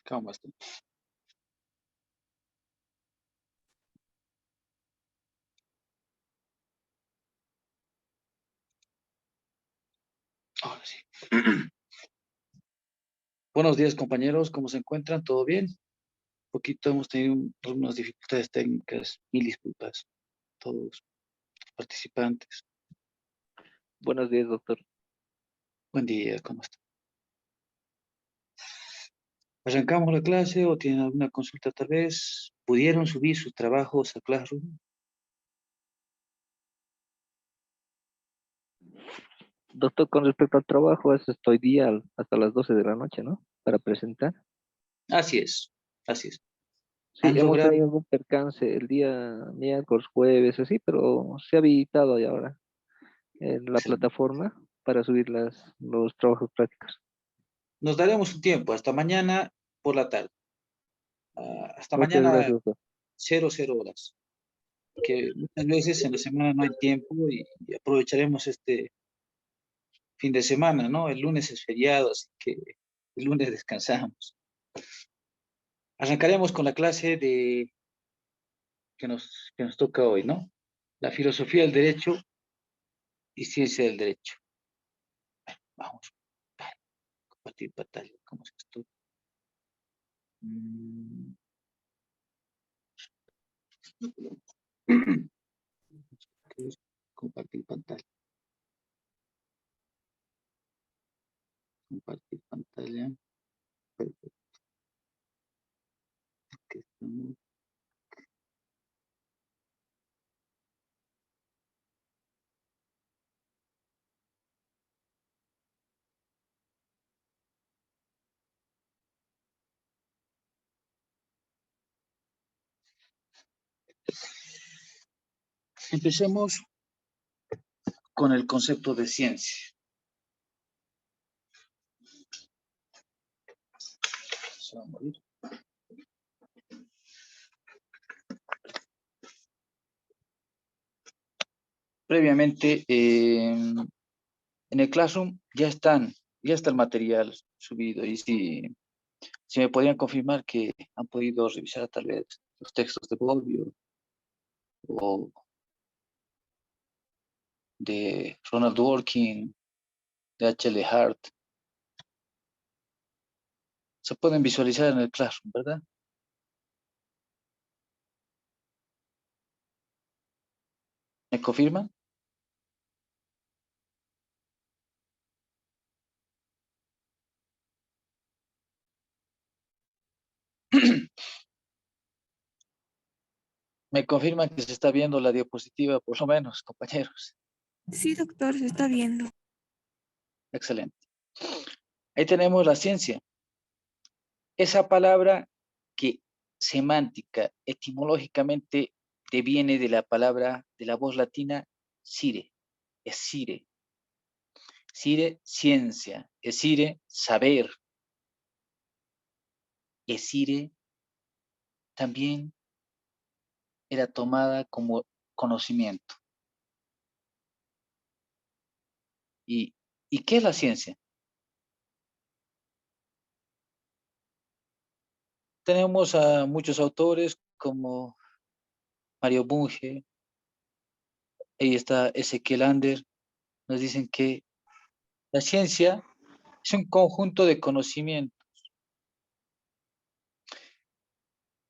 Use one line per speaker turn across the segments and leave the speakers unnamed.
¿Cómo está? Ahora sí. Buenos días, compañeros. ¿Cómo se encuentran? ¿Todo bien? Un poquito hemos tenido unas dificultades técnicas. Mil disculpas a todos los participantes.
Buenos días, doctor.
Buen día, ¿cómo están? ¿Arrancamos la clase o tienen alguna consulta tal vez? ¿Pudieron subir sus trabajos a Classroom?
Doctor, con respecto al trabajo, estoy día hasta las 12 de la noche, ¿no? Para presentar.
Así es, así es.
Sí,
¿Han
hemos
logrado?
tenido algún percance el día miércoles, jueves, así, pero se ha habilitado ya ahora en la
Excelente.
plataforma para subir los trabajos prácticos.
Nos daremos un tiempo, hasta mañana por la tarde. Hasta
Muchas
mañana,
gracias, doctor.
00 horas. Que muchas veces en la semana no hay tiempo y aprovecharemos este fin de semana, ¿no? El lunes es feriado, así que el lunes descansamos. Arrancaremos con la clase que nos toca hoy, ¿no? La filosofía del derecho y ciencia del derecho. Vamos, vale, compartir pantalla. ¿Cómo es esto? Mm. ¿Qué es? Compartir pantalla. Compartir pantalla. Perfecto. Aquí estamos. Empecemos con el concepto de ciencia. Se va a morir. Previamente, en el Classroom ya está el material subido y si me podrían confirmar que han podido revisar tal vez los textos de Bobbio o de Ronald Dworkin, de H.L. Hart, se pueden visualizar en el Classroom, ¿verdad? ¿Me confirman? Me confirman que se está viendo la diapositiva, por lo menos, compañeros.
Sí, doctor, se está viendo.
Excelente. Ahí tenemos la ciencia. Esa palabra que semántica, etimológicamente, deviene de la palabra, de la voz latina, cire, es cire. Cire, ciencia, es cire, saber. Es cire, también era tomada como conocimiento. ¿Y qué es la ciencia? Tenemos a muchos autores como Mario Bunge, ahí está Ezequiel Ander, nos dicen que la ciencia es un conjunto de conocimientos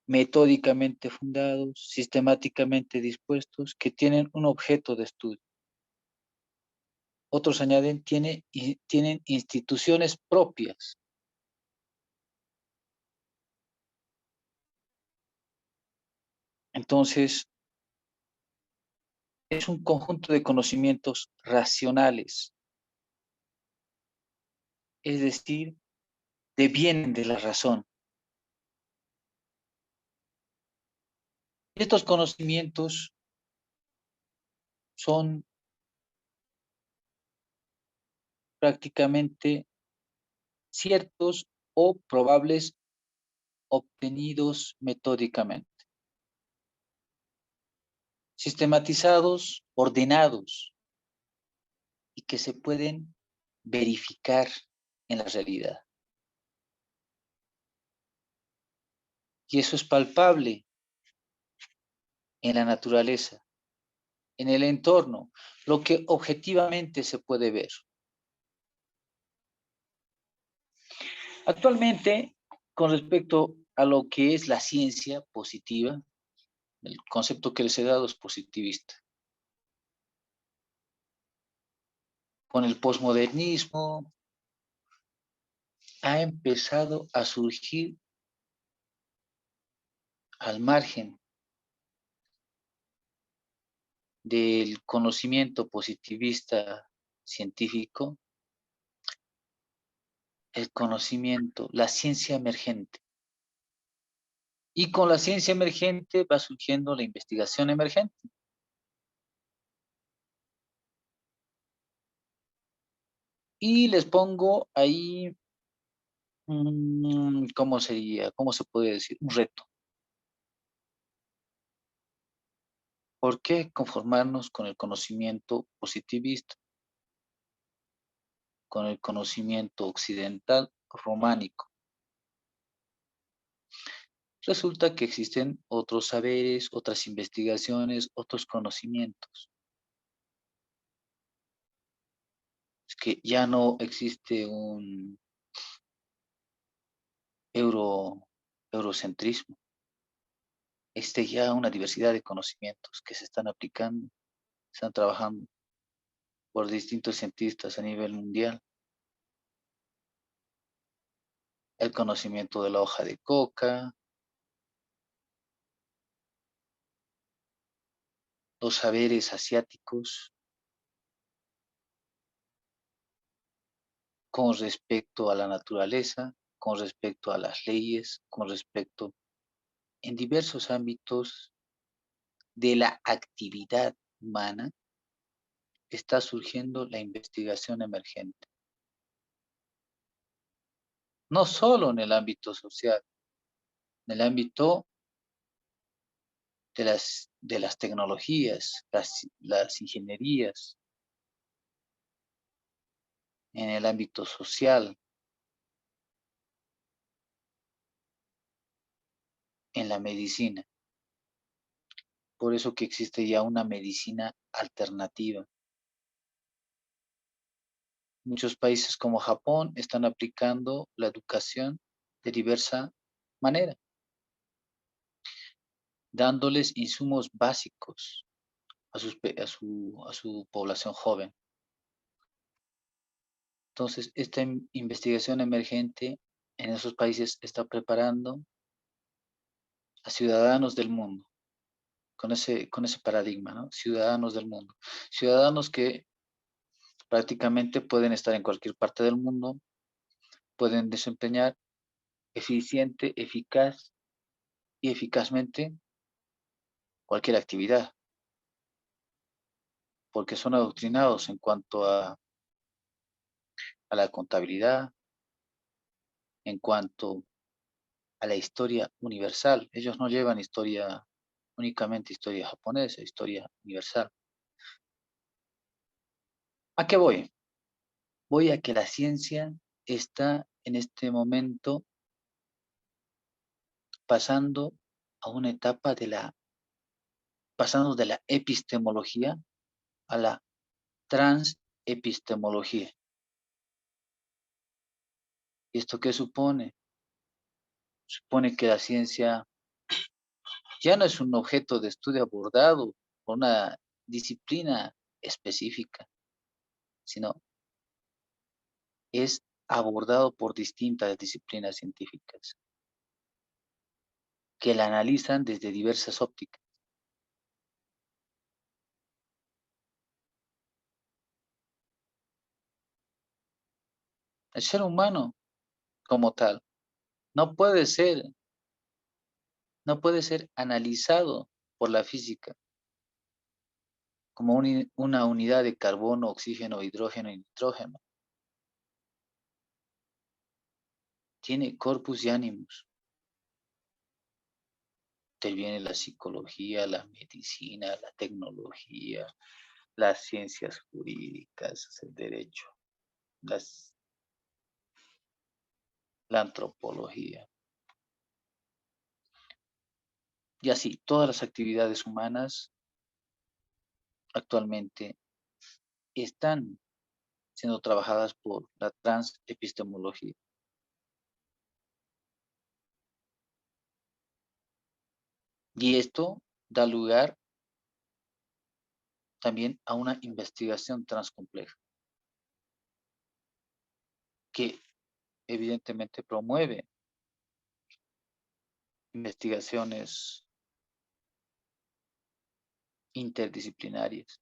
metódicamente fundados, sistemáticamente dispuestos, que tienen un objeto de estudio. Otros añaden, tienen instituciones propias. Entonces, es un conjunto de conocimientos racionales, es decir, devienen de la razón. Estos conocimientos son prácticamente ciertos o probables obtenidos metódicamente, sistematizados, ordenados y que se pueden verificar en la realidad. Y eso es palpable en la naturaleza, en el entorno, lo que objetivamente se puede ver. Actualmente, con respecto a lo que es la ciencia positiva, el concepto que les he dado es positivista. Con el posmodernismo ha empezado a surgir al margen del conocimiento positivista científico, el conocimiento, la ciencia emergente. Y con la ciencia emergente va surgiendo la investigación emergente. Y les pongo ahí, ¿cómo sería? ¿Cómo se puede decir? Un reto. ¿Por qué conformarnos con el conocimiento positivista, con el conocimiento occidental románico? Resulta que existen otros saberes, otras investigaciones, otros conocimientos. Es que ya no existe un eurocentrismo. Existe ya una diversidad de conocimientos que se están aplicando, están trabajando por distintos cientistas a nivel mundial. El conocimiento de la hoja de coca, los saberes asiáticos con respecto a la naturaleza, con respecto a las leyes, con respecto en diversos ámbitos de la actividad humana, está surgiendo la investigación emergente. No solo en el ámbito social, en el ámbito de las tecnologías, las ingenierías, en el ámbito social, en la medicina. Por eso que existe ya una medicina alternativa. Muchos países como Japón están aplicando la educación de diversa manera, dándoles insumos básicos a su población joven. Entonces, esta investigación emergente en esos países está preparando a ciudadanos del mundo, con ese paradigma, ¿no? Ciudadanos del mundo. Ciudadanos que prácticamente pueden estar en cualquier parte del mundo, pueden desempeñar eficiente, eficaz y eficazmente cualquier actividad, porque son adoctrinados en cuanto a la contabilidad, en cuanto a la historia universal. Ellos no llevan únicamente historia japonesa, historia universal. ¿A qué voy? Voy a que la ciencia está en este momento pasando a una etapa pasando de la epistemología a la transepistemología. ¿Y esto qué supone? Supone que la ciencia ya no es un objeto de estudio abordado por una disciplina específica, sino es abordado por distintas disciplinas científicas que la analizan desde diversas ópticas. El ser humano como tal no puede ser, no puede ser analizado por la física como una unidad de carbono, oxígeno, hidrógeno y nitrógeno. Tiene corpus y ánimos. Interviene la psicología, la medicina, la tecnología, las ciencias jurídicas, el derecho, la antropología. Y así, todas las actividades humanas actualmente están siendo trabajadas por la transepistemología. Y esto da lugar también a una investigación transcompleja que evidentemente promueve investigaciones interdisciplinarias.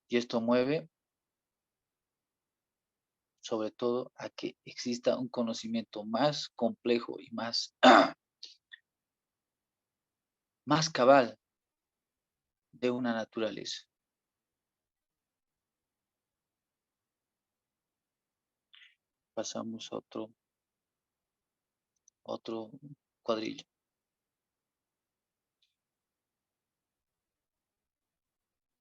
Y esto mueve sobre todo a que exista un conocimiento más complejo y más, más cabal de una naturaleza. Pasamos a otro cuadrillo.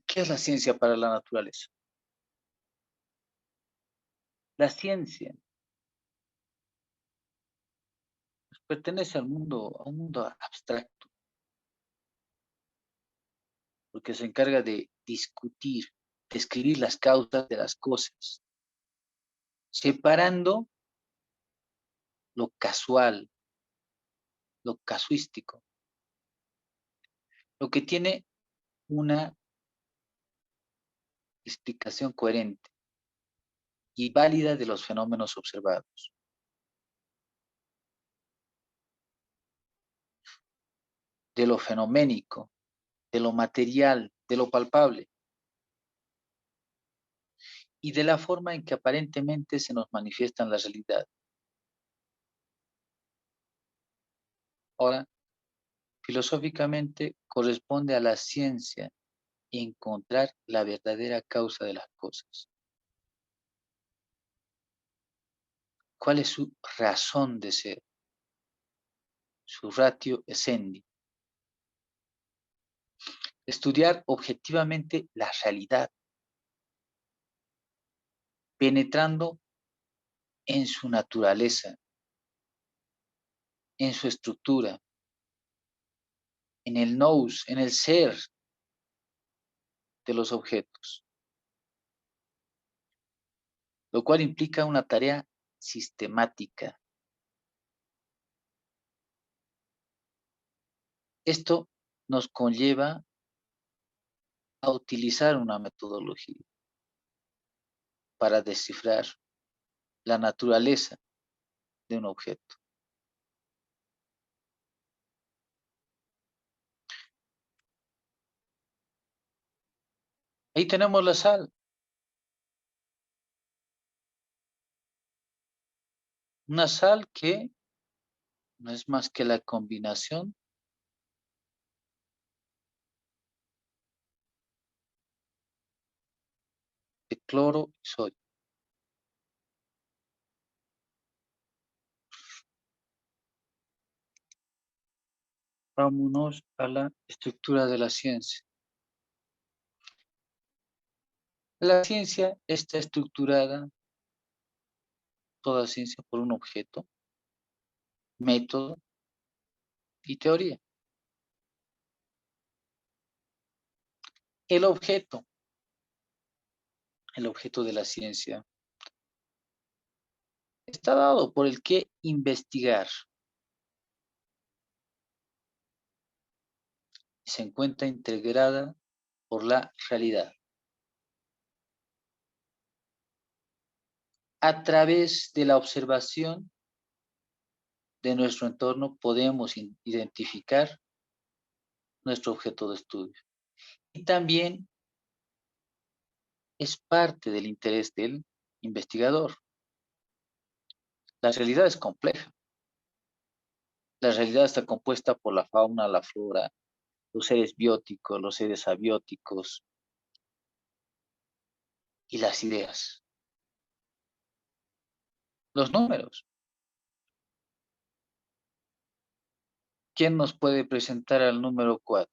¿Qué es la ciencia para la naturaleza? La ciencia pertenece al mundo, a un mundo abstracto, porque se encarga de discutir, describir las causas de las cosas, separando lo casual, lo casuístico, lo que tiene una explicación coherente y válida de los fenómenos observados. De lo fenoménico, de lo material, de lo palpable, y de la forma en que aparentemente se nos manifiesta en la realidad. Ahora, filosóficamente corresponde a la ciencia encontrar la verdadera causa de las cosas. ¿Cuál es su razón de ser? Su ratio essendi. Estudiar objetivamente la realidad, penetrando en su naturaleza, en su estructura, en el nous, en el ser de los objetos, lo cual implica una tarea sistemática. Esto nos conlleva a utilizar una metodología para descifrar la naturaleza de un objeto. Ahí tenemos la sal. Una sal que no es más que la combinación de cloro y sodio. Vámonos a la estructura de la ciencia. La ciencia está estructurada, toda ciencia, por un objeto, método y teoría. El objeto de la ciencia está dado por el que investigar y se encuentra integrada por la realidad. A través de la observación de nuestro entorno podemos identificar nuestro objeto de estudio. Y también es parte del interés del investigador. La realidad es compleja. La realidad está compuesta por la fauna, la flora, los seres bióticos, los seres abióticos y las ideas. Los números. ¿Quién nos puede presentar al número 4?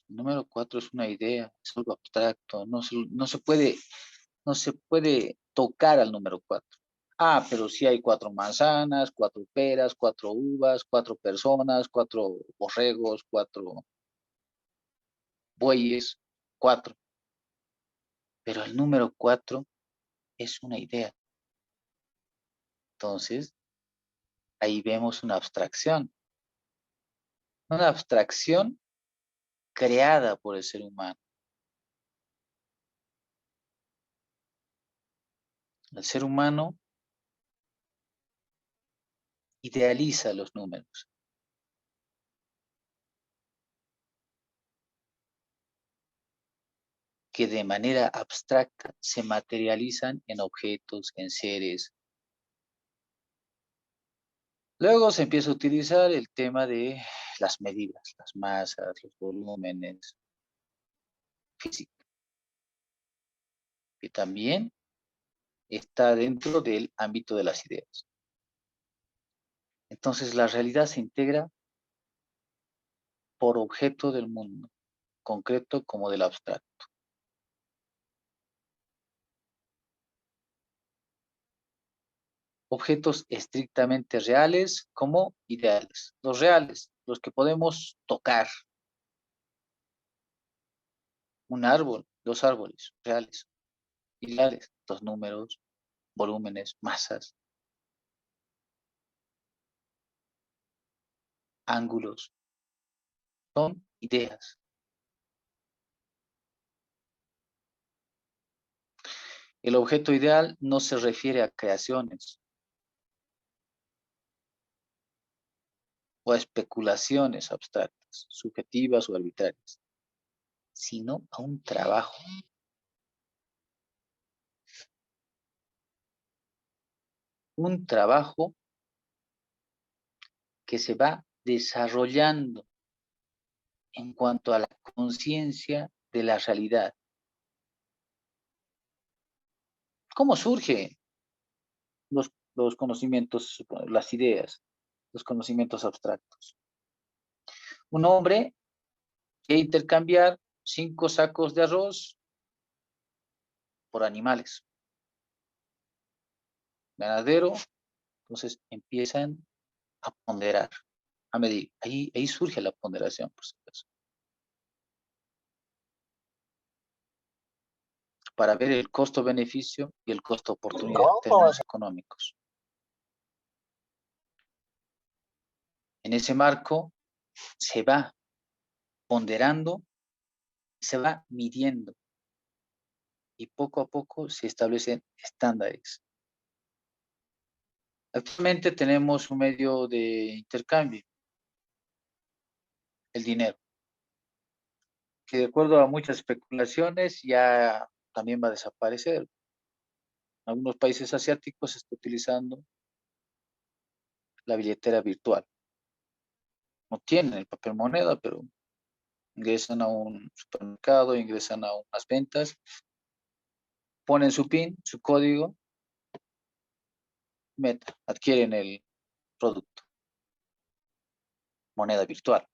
El número 4 es una idea, es algo abstracto, no se puede tocar al número 4. Ah, pero sí hay 4 manzanas, 4 peras, 4 uvas, 4 personas, 4 borregos, 4 bueyes, 4. Pero el número 4 es una idea. Entonces, ahí vemos una abstracción. Una abstracción creada por el ser humano. El ser humano idealiza los números. Que de manera abstracta se materializan en objetos, en seres. Luego se empieza a utilizar el tema de las medidas, las masas, los volúmenes, física, que también está dentro del ámbito de las ideas. Entonces la realidad se integra por objeto del mundo, concreto como del abstracto. Objetos estrictamente reales como ideales. Los reales, los que podemos tocar. Un árbol, 2 árboles reales. Ideales, 2 números, volúmenes, masas, ángulos. Son ideas. El objeto ideal no se refiere a creaciones o a especulaciones abstractas, subjetivas o arbitrarias, sino a un trabajo. Un trabajo que se va desarrollando en cuanto a la conciencia de la realidad. ¿Cómo surgen los conocimientos, las ideas, los conocimientos abstractos? Un hombre quiere intercambiar 5 sacos de arroz por animales. Ganadero, entonces empiezan a ponderar, a medir. Ahí surge la ponderación, por supuesto. Para ver el costo-beneficio y el costo-oportunidad en términos económicos. En ese marco se va ponderando, se va midiendo y poco a poco se establecen estándares. Actualmente tenemos un medio de intercambio, el dinero, que de acuerdo a muchas especulaciones ya también va a desaparecer. En algunos países asiáticos se está utilizando la billetera virtual. No tienen el papel moneda, pero ingresan a un supermercado, ingresan a unas ventas, ponen su PIN, su código, meta, adquieren el producto, moneda virtual.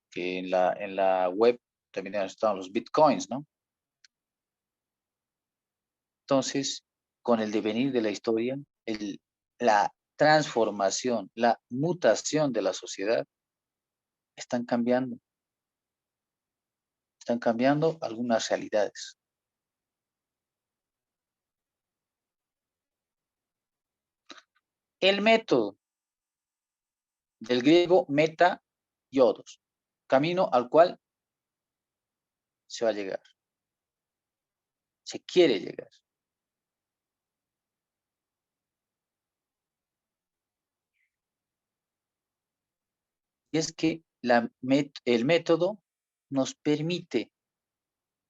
Que en la web también están los bitcoins, ¿no? Entonces, con el devenir de la historia, la transformación, la mutación de la sociedad, están cambiando algunas realidades. El método del griego meta y odos, camino al cual se va a llegar, se quiere llegar. Y es que el método nos permite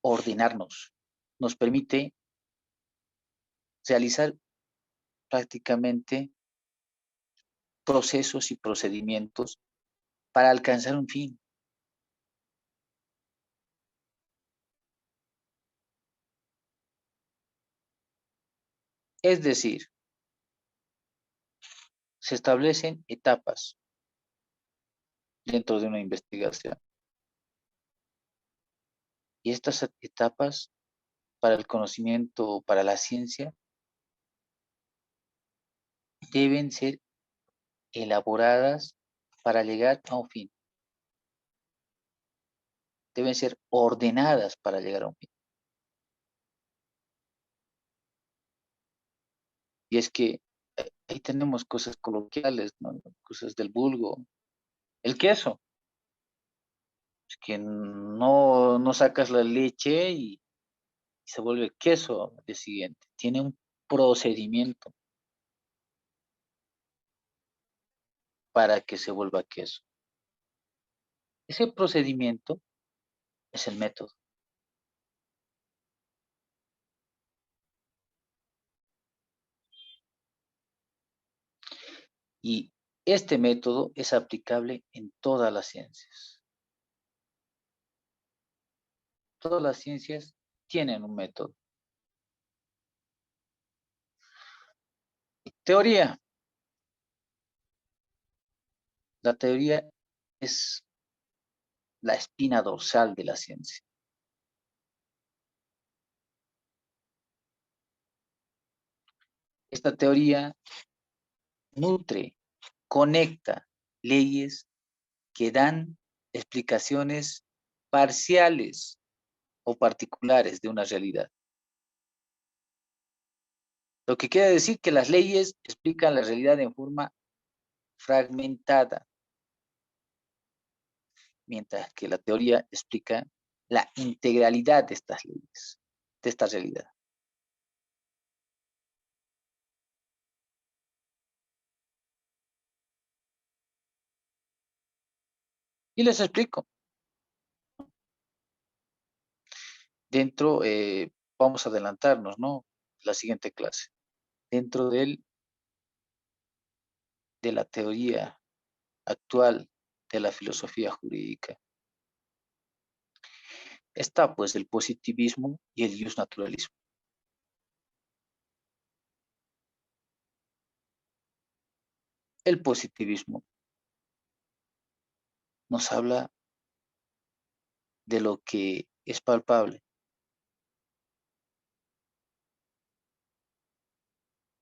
ordenarnos, nos permite realizar prácticamente procesos y procedimientos para alcanzar un fin. Es decir, se establecen etapas dentro de una investigación. Y estas etapas para el conocimiento, para la ciencia, deben ser elaboradas para llegar a un fin. Deben ser ordenadas para llegar a un fin. Y es que ahí tenemos cosas coloquiales, ¿no? Cosas del vulgo. El queso, es que no sacas la leche y se vuelve queso al día siguiente. Tiene un procedimiento para que se vuelva queso. Ese procedimiento es el método. Y este método es aplicable en todas las ciencias. Todas las ciencias tienen un método. Teoría. La teoría es la espina dorsal de la ciencia. Esta teoría nutre, conecta leyes que dan explicaciones parciales o particulares de una realidad. Lo que quiere decir que las leyes explican la realidad en forma fragmentada, mientras que la teoría explica la integralidad de estas leyes, de esta realidad. Y les explico. Dentro, vamos a adelantarnos, ¿no? La siguiente clase. Dentro de la teoría actual de la filosofía jurídica está pues el positivismo y el justnaturalismo. El positivismo nos habla de lo que es palpable,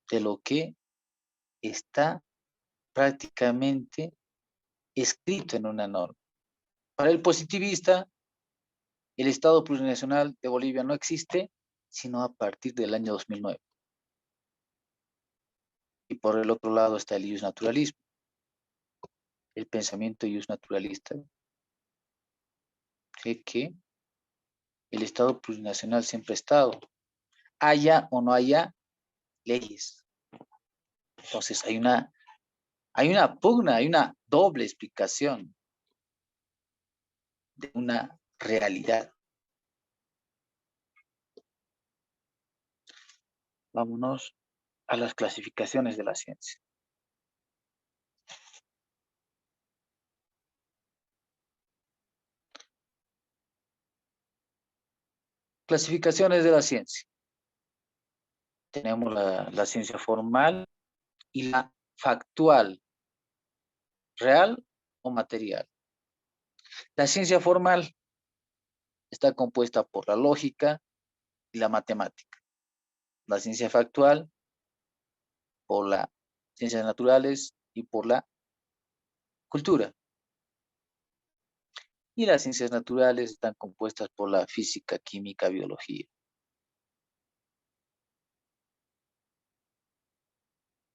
de lo que está prácticamente escrito en una norma. Para el positivista, el Estado plurinacional de Bolivia no existe sino a partir del año 2009. Y por el otro lado está el justnaturalismo. El pensamiento justnaturalista cree que el Estado plurinacional siempre ha estado, haya o no haya leyes. Entonces hay una pugna, hay una doble explicación de una realidad. Vámonos a las clasificaciones de la ciencia. Clasificaciones de la ciencia. Tenemos la ciencia formal y la factual, real o material. La ciencia formal está compuesta por la lógica y la matemática. La ciencia factual por las ciencias naturales y por la cultura. Y las ciencias naturales están compuestas por la física, química, biología.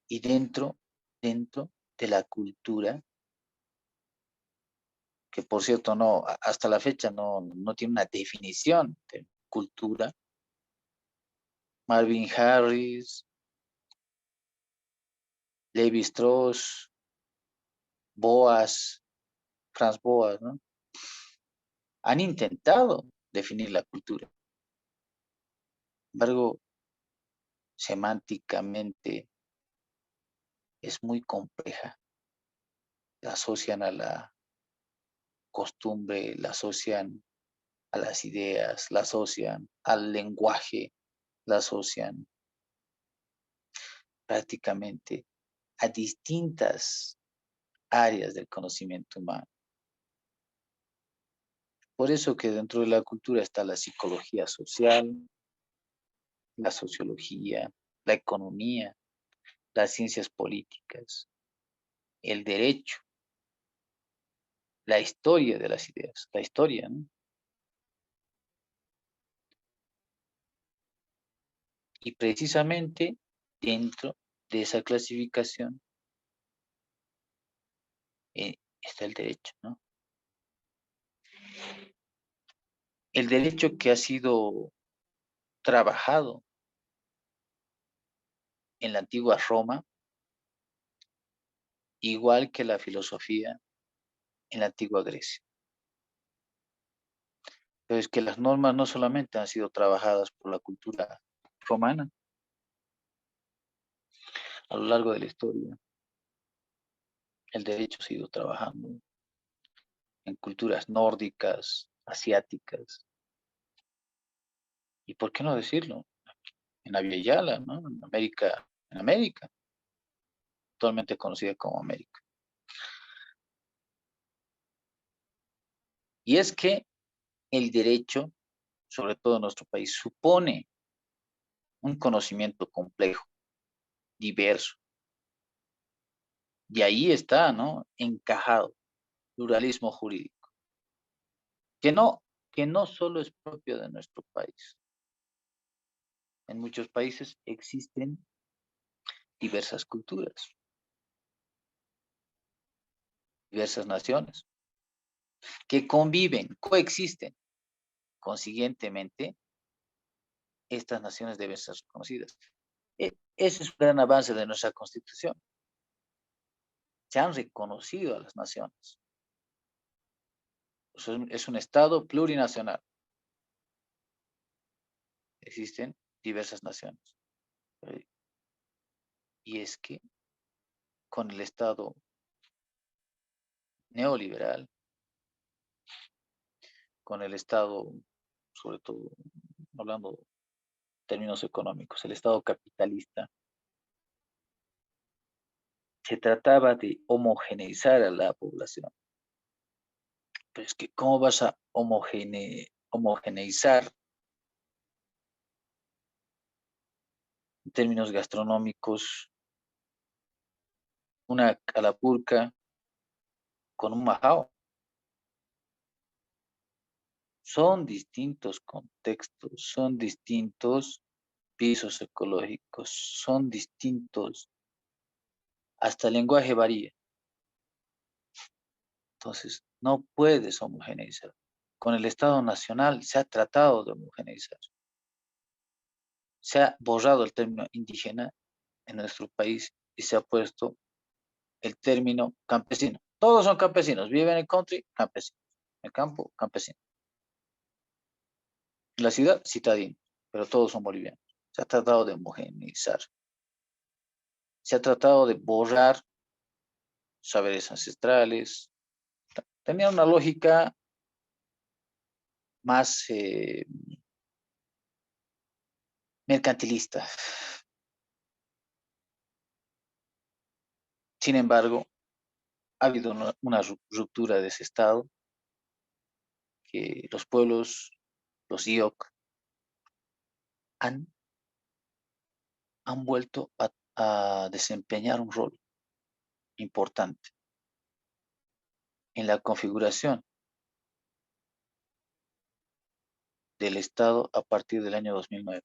Y dentro de la cultura, que por cierto hasta la fecha no tiene una definición de cultura. Marvin Harris, Levi Strauss, Boas, Franz Boas, ¿no? Han intentado definir la cultura. Sin embargo, semánticamente es muy compleja. La asocian a la costumbre, la asocian a las ideas, la asocian al lenguaje, la asocian prácticamente a distintas áreas del conocimiento humano. Por eso que dentro de la cultura está la psicología social, la sociología, la economía, las ciencias políticas, el derecho, la historia de las ideas, la historia, ¿no? Y precisamente dentro de esa clasificación está el derecho, ¿no? El derecho que ha sido trabajado en la antigua Roma, igual que la filosofía en la antigua Grecia. Pero es que las normas no solamente han sido trabajadas por la cultura romana a lo largo de la historia, el derecho ha ido trabajando en culturas nórdicas, asiáticas, y por qué no decirlo, en la Via Yala, ¿no? En América, actualmente conocida como América. Y es que el derecho, sobre todo en nuestro país, supone un conocimiento complejo, diverso, y ahí está, ¿no? Encajado, pluralismo jurídico, que no, que no solo es propio de nuestro país. En muchos países existen diversas culturas, diversas naciones, que conviven, coexisten. Consiguientemente, estas naciones deben ser reconocidas. Ese es un gran avance de nuestra Constitución. Se han reconocido a las naciones. Es un Estado plurinacional. Existen diversas naciones. Y es que con el Estado neoliberal, con el Estado, sobre todo hablando de términos económicos, el Estado capitalista, se trataba de homogeneizar a la población. Pero es que, ¿cómo vas a homogeneizar en términos gastronómicos una calapurca con un majao? Son distintos contextos, son distintos pisos ecológicos, son distintos, hasta el lenguaje varía. Entonces, no puedes homogeneizar. Con el Estado Nacional se ha tratado de homogeneizar. Se ha borrado el término indígena en nuestro país y se ha puesto el término campesino. Todos son campesinos, viven en el country, campesinos. En el campo, campesinos. En la ciudad, citadinos, pero todos son bolivianos. Se ha tratado de homogeneizar. Se ha tratado de borrar saberes ancestrales. Tenía una lógica más mercantilista. Sin embargo, ha habido una ruptura de ese Estado, que los pueblos, los IOC, han, han vuelto a desempeñar un rol importante en la configuración del Estado a partir del año 2009.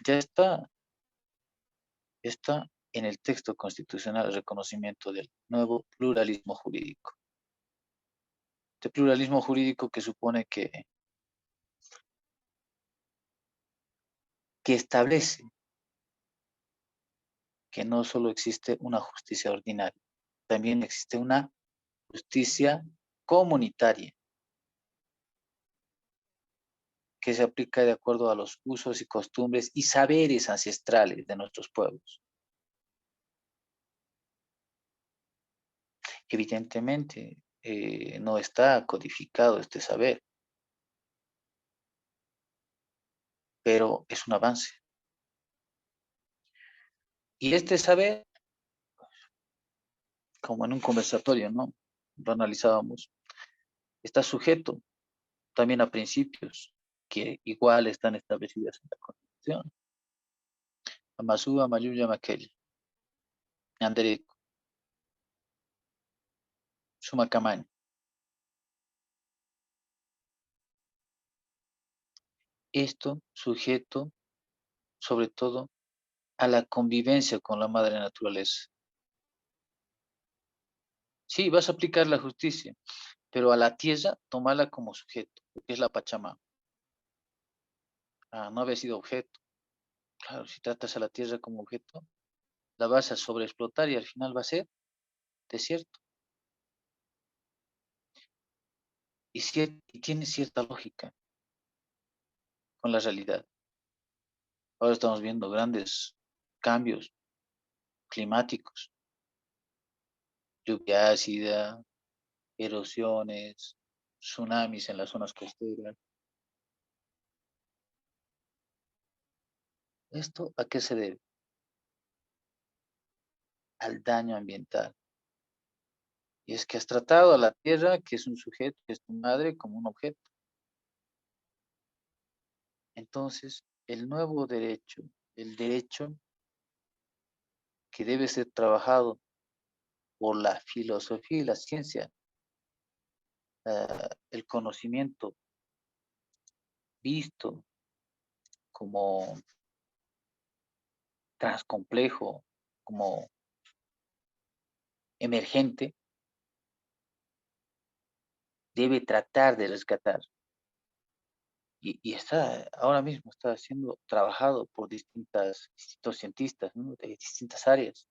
Ya está en el texto constitucional el reconocimiento del nuevo pluralismo jurídico. Este pluralismo jurídico que supone que establece que no solo existe una justicia ordinaria, también existe una justicia comunitaria que se aplica de acuerdo a los usos y costumbres y saberes ancestrales de nuestros pueblos. Evidentemente, no está codificado este saber, pero es un avance. Y este saber, como en un conversatorio, ¿no? Lo analizábamos, está sujeto también a principios que igual están establecidas en la Constitución. Amasúa, Mayuya, Maquel, Andereco, Sumacamaño. Esto sujeto, sobre todo, a la convivencia con la madre naturaleza. Sí, vas a aplicar la justicia, pero a la tierra, tomala como sujeto, que es la Pachamama. No había sido objeto. Claro, si tratas a la tierra como objeto, la vas a sobreexplotar y al final va a ser desierto. Y tiene cierta lógica con la realidad. Ahora estamos viendo grandes cambios climáticos, lluvia ácida, erosiones, tsunamis en las zonas costeras. ¿Esto a qué se debe? Al daño ambiental. Y es que has tratado a la tierra, que es un sujeto, que es tu madre, como un objeto. Entonces, el nuevo derecho, el derecho que debe ser trabajado por la filosofía y la ciencia, el conocimiento visto como transcomplejo, como emergente, debe tratar de rescatar. Y ahora mismo está siendo trabajado por distintos cientistas, ¿no? De distintas áreas.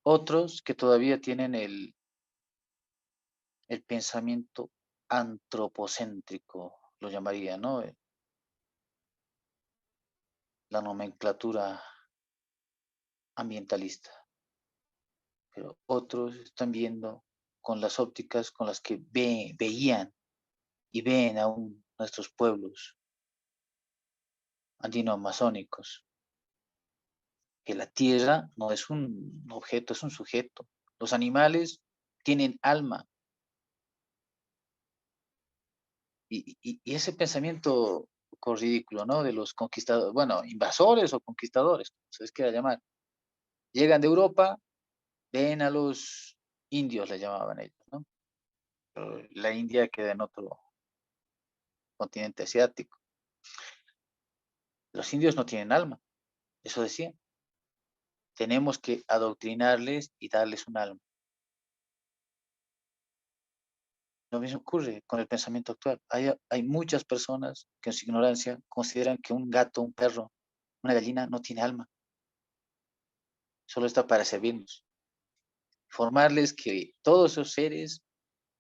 Otros que todavía tienen el pensamiento antropocéntrico, lo llamaría, ¿no? La nomenclatura ambientalista. Pero otros están viendo con las ópticas con las que veían y ven aún nuestros pueblos andino-amazónicos, que la tierra no es un objeto, es un sujeto. Los animales tienen alma. Y ese pensamiento ridículo, ¿no? De los conquistadores, bueno, invasores o conquistadores, como se les quiera llamar. Llegan de Europa, ven a los indios, le llamaban ellos, ¿no? Pero la India queda en otro continente asiático. Los indios no tienen alma, eso decía. Tenemos que adoctrinarles y darles un alma. Lo mismo ocurre con el pensamiento actual. Hay muchas personas que en su ignorancia consideran que un gato, un perro, una gallina no tiene alma. Solo está para servirnos. Formarles que todos esos seres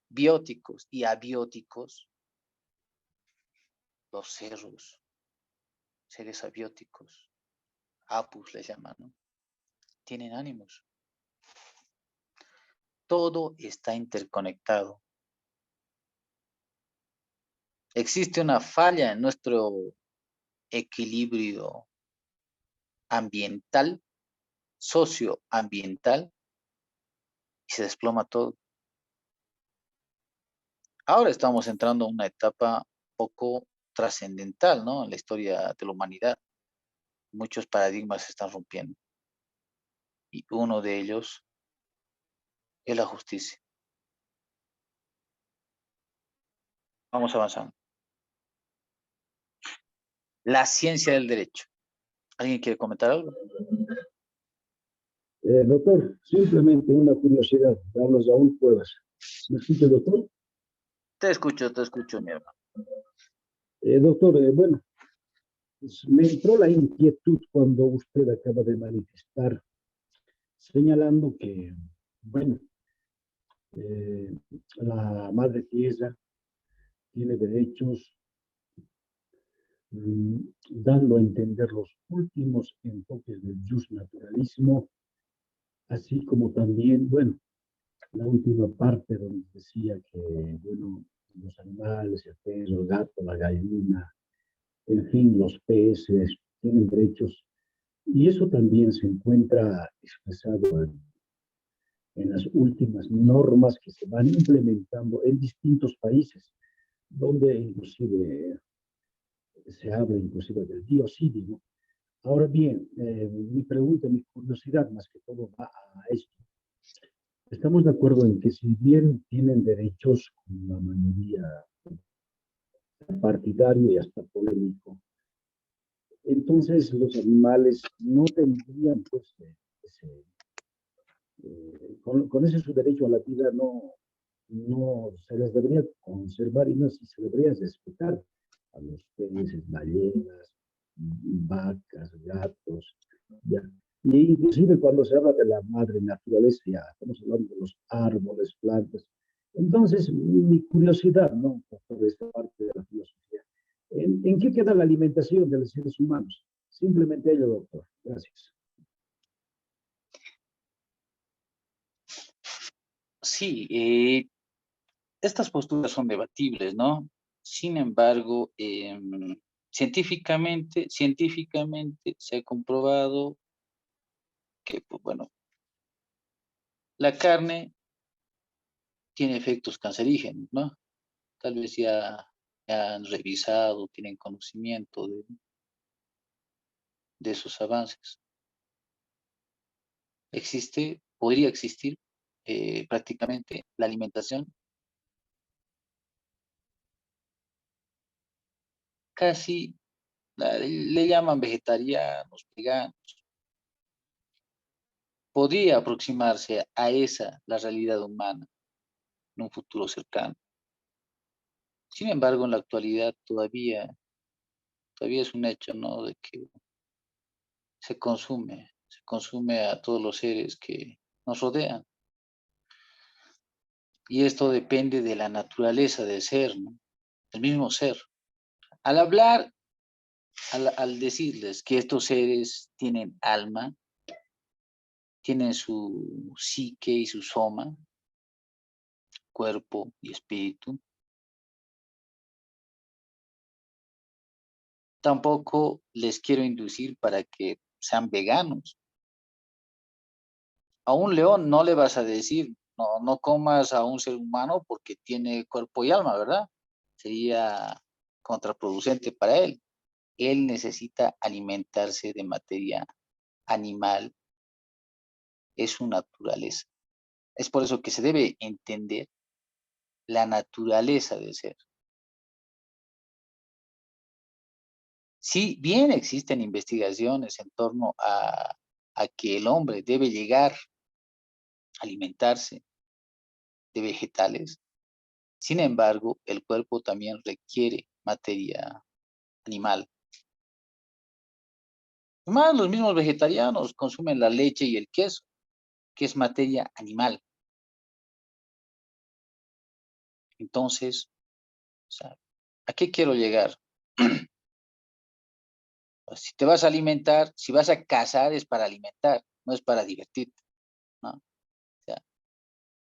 bióticos y abióticos, los cerros, seres abióticos, apus les llaman, ¿no? Tienen ánimos. Todo está interconectado. Existe una falla en nuestro equilibrio ambiental, socioambiental, y se desploma todo. Ahora estamos entrando a una etapa poco trascendental, ¿no? En la historia de la humanidad. Muchos paradigmas se están rompiendo. Y uno de ellos es la justicia. Vamos avanzando. La ciencia del derecho. ¿Alguien quiere comentar algo?
Doctor, simplemente una curiosidad, Carlos Raúl Cuevas. ¿Me escucha, doctor?
Te escucho, mi hermano.
Doctor, bueno, pues me entró la inquietud cuando usted acaba de manifestar, señalando que, bueno, la madre tierra tiene derechos, dando a entender los últimos enfoques del justnaturalismo, así como también, bueno, la última parte donde decía que, bueno, los animales, el perro, el gato, la gallina, en fin, los peces tienen derechos. Y eso también se encuentra expresado en las últimas normas que se van implementando en distintos países, donde inclusive se habla inclusive del biocidio. Ahora bien, mi pregunta, mi curiosidad más que todo va a esto. Estamos de acuerdo en que si bien tienen derechos con la mayoría partidario y hasta polémico, entonces los animales no tendrían pues con ese su derecho a la vida no se les debería conservar y no si se debería respetar a los peces, ballenas, vacas, gatos, ya. Y inclusive cuando se habla de la madre naturaleza, ya estamos hablando de los árboles, plantas. Entonces, mi curiosidad, ¿no? Por toda esta parte de la filosofía, ¿en qué queda la alimentación de los seres humanos? Simplemente ello, doctor. Gracias.
Sí, estas posturas son debatibles, ¿no? Sin embargo, científicamente se ha comprobado que, pues, bueno, la carne tiene efectos cancerígenos, ¿no? Tal vez ya han revisado, tienen conocimiento de esos avances. Podría existir prácticamente la alimentación casi, le llaman vegetarianos, veganos. Podría aproximarse a esa, la realidad humana, en un futuro cercano. Sin embargo, en la actualidad todavía es un hecho, ¿no? De que se consume a todos los seres que nos rodean. Y esto depende de la naturaleza del ser, ¿no? El mismo ser. Al hablar, al decirles que estos seres tienen alma, tienen su psique y su soma, cuerpo y espíritu, tampoco les quiero inducir para que sean veganos. A un león no le vas a decir, no comas a un ser humano porque tiene cuerpo y alma, ¿verdad? Sería contraproducente para él. Él necesita alimentarse de materia animal, es su naturaleza. Es por eso que se debe entender la naturaleza del ser. Si bien existen investigaciones en torno a que el hombre debe llegar a alimentarse de vegetales, sin embargo, el cuerpo también requiere materia animal. Además, los mismos vegetarianos consumen la leche y el queso, que es materia animal. Entonces, o sea, ¿a qué quiero llegar? Pues, si te vas a alimentar, si vas a cazar es para alimentar, no es para divertirte, ¿no? O sea,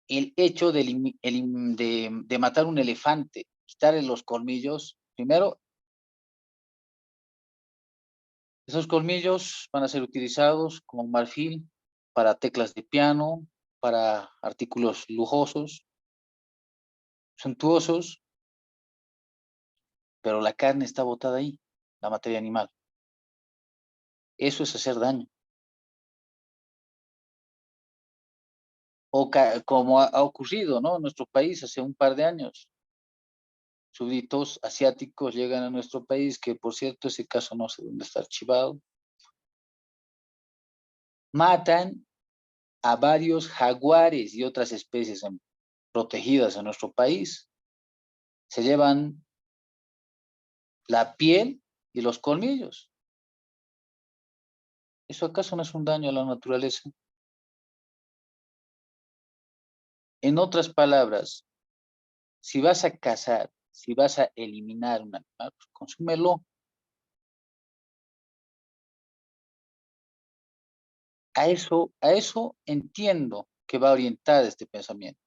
el hecho de matar un elefante, quitarle los colmillos, primero, esos colmillos van a ser utilizados como marfil para teclas de piano, para artículos lujosos, suntuosos, pero la carne está botada ahí, la materia animal. Eso es hacer daño. O como ha ocurrido, ¿no? En nuestro país hace un par de años. Súbditos asiáticos llegan a nuestro país, que por cierto ese caso no sé dónde está archivado. Matan a varios jaguares y otras especies protegidas en nuestro país. Se llevan la piel y los colmillos. ¿Eso acaso no es un daño a la naturaleza? En otras palabras, si vas a cazar, si vas a eliminar un animal, pues consúmelo. A eso entiendo que va orientada este pensamiento.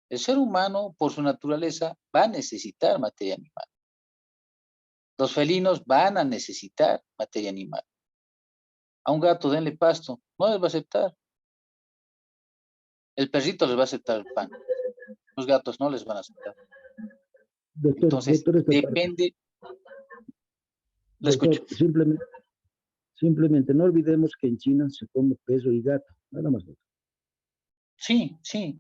El ser humano, por su naturaleza, va a necesitar materia animal. Los felinos van a necesitar materia animal. A un gato denle pasto, no les va a aceptar. El perrito les va a aceptar el pan. Los gatos no les van a aceptar.
Doctor,
Entonces,
doctor, esta parte,
depende. Le escucho.
doctor, simplemente no olvidemos que en China se come peso y gato, nada más, doctor.
Sí, sí.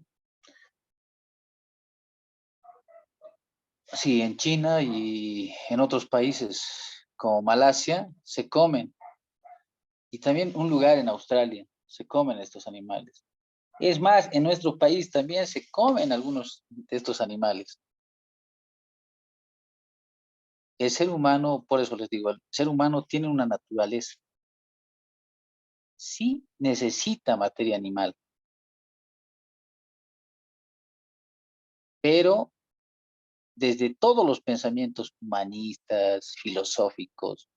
Sí, en China y en otros países como Malasia se comen. Y también un lugar en Australia se comen estos animales. Es más, en nuestro país también se comen algunos de estos animales. El ser humano, por eso les digo, el ser humano tiene una naturaleza. Sí necesita materia animal, pero desde todos los pensamientos humanistas, filosóficos,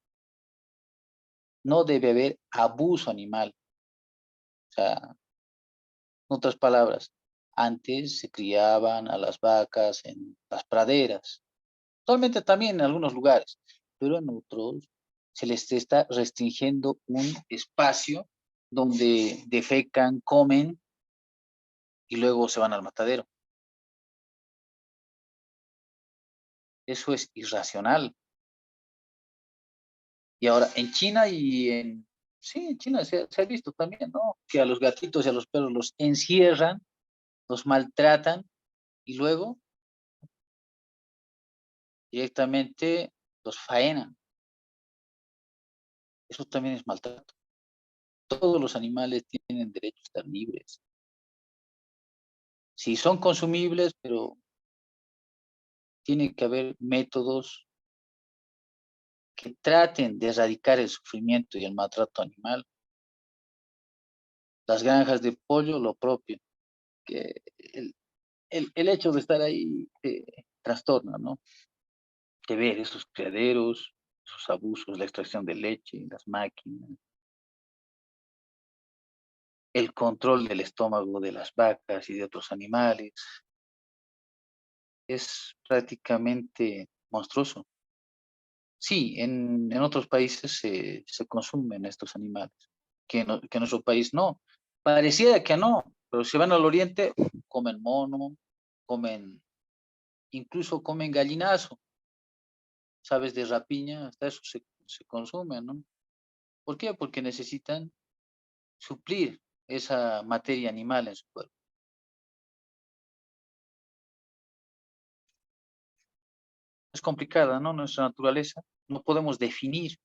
no debe haber abuso animal. O sea, en otras palabras, antes se criaban a las vacas en las praderas, actualmente también en algunos lugares, pero en otros se les está restringiendo un espacio donde defecan, comen y luego se van al matadero. Eso es irracional. Y ahora, en China sí, en China se ha visto también, ¿no? Que a los gatitos y a los perros los encierran, los maltratan y luego directamente los faenan. Eso también es maltrato. Todos los animales tienen derecho a estar libres. Sí, son consumibles, pero tiene que haber métodos que traten de erradicar el sufrimiento y el maltrato animal. Las granjas de pollo, lo propio, que el hecho de estar ahí trastorna, ¿no? De ver esos criaderos, sus abusos, la extracción de leche, las máquinas, el control del estómago de las vacas y de otros animales, es prácticamente monstruoso. Sí, en otros países se consumen estos animales, que en nuestro país no. Pareciera que no, pero si van al oriente, comen mono, comen, incluso comen gallinazo, sabes, de rapiña, hasta eso se consume, ¿no? ¿Por qué? Porque necesitan suplir esa materia animal en su cuerpo. Es complicada, ¿no? Nuestra naturaleza no podemos definir,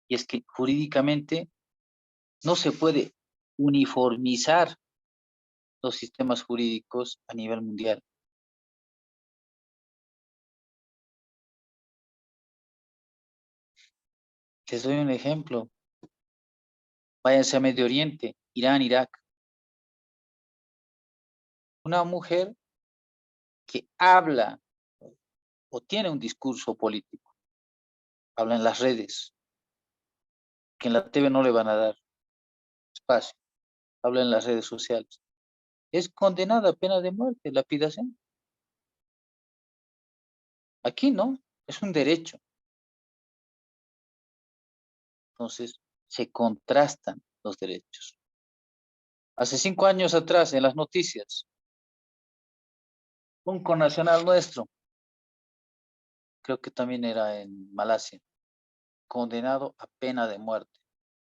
y es que jurídicamente no se puede uniformizar los sistemas jurídicos a nivel mundial. Les doy un ejemplo. Váyanse a Medio Oriente, Irán, Irak. Una mujer que habla o tiene un discurso político, habla en las redes, que en la TV no le van a dar espacio, habla en las redes sociales, es condenada a pena de muerte, lapidación. Aquí no, es un derecho. Entonces, se contrastan los derechos. Hace 5 años atrás, en las noticias, un connacional nuestro, creo que también era en Malasia, condenado a pena de muerte.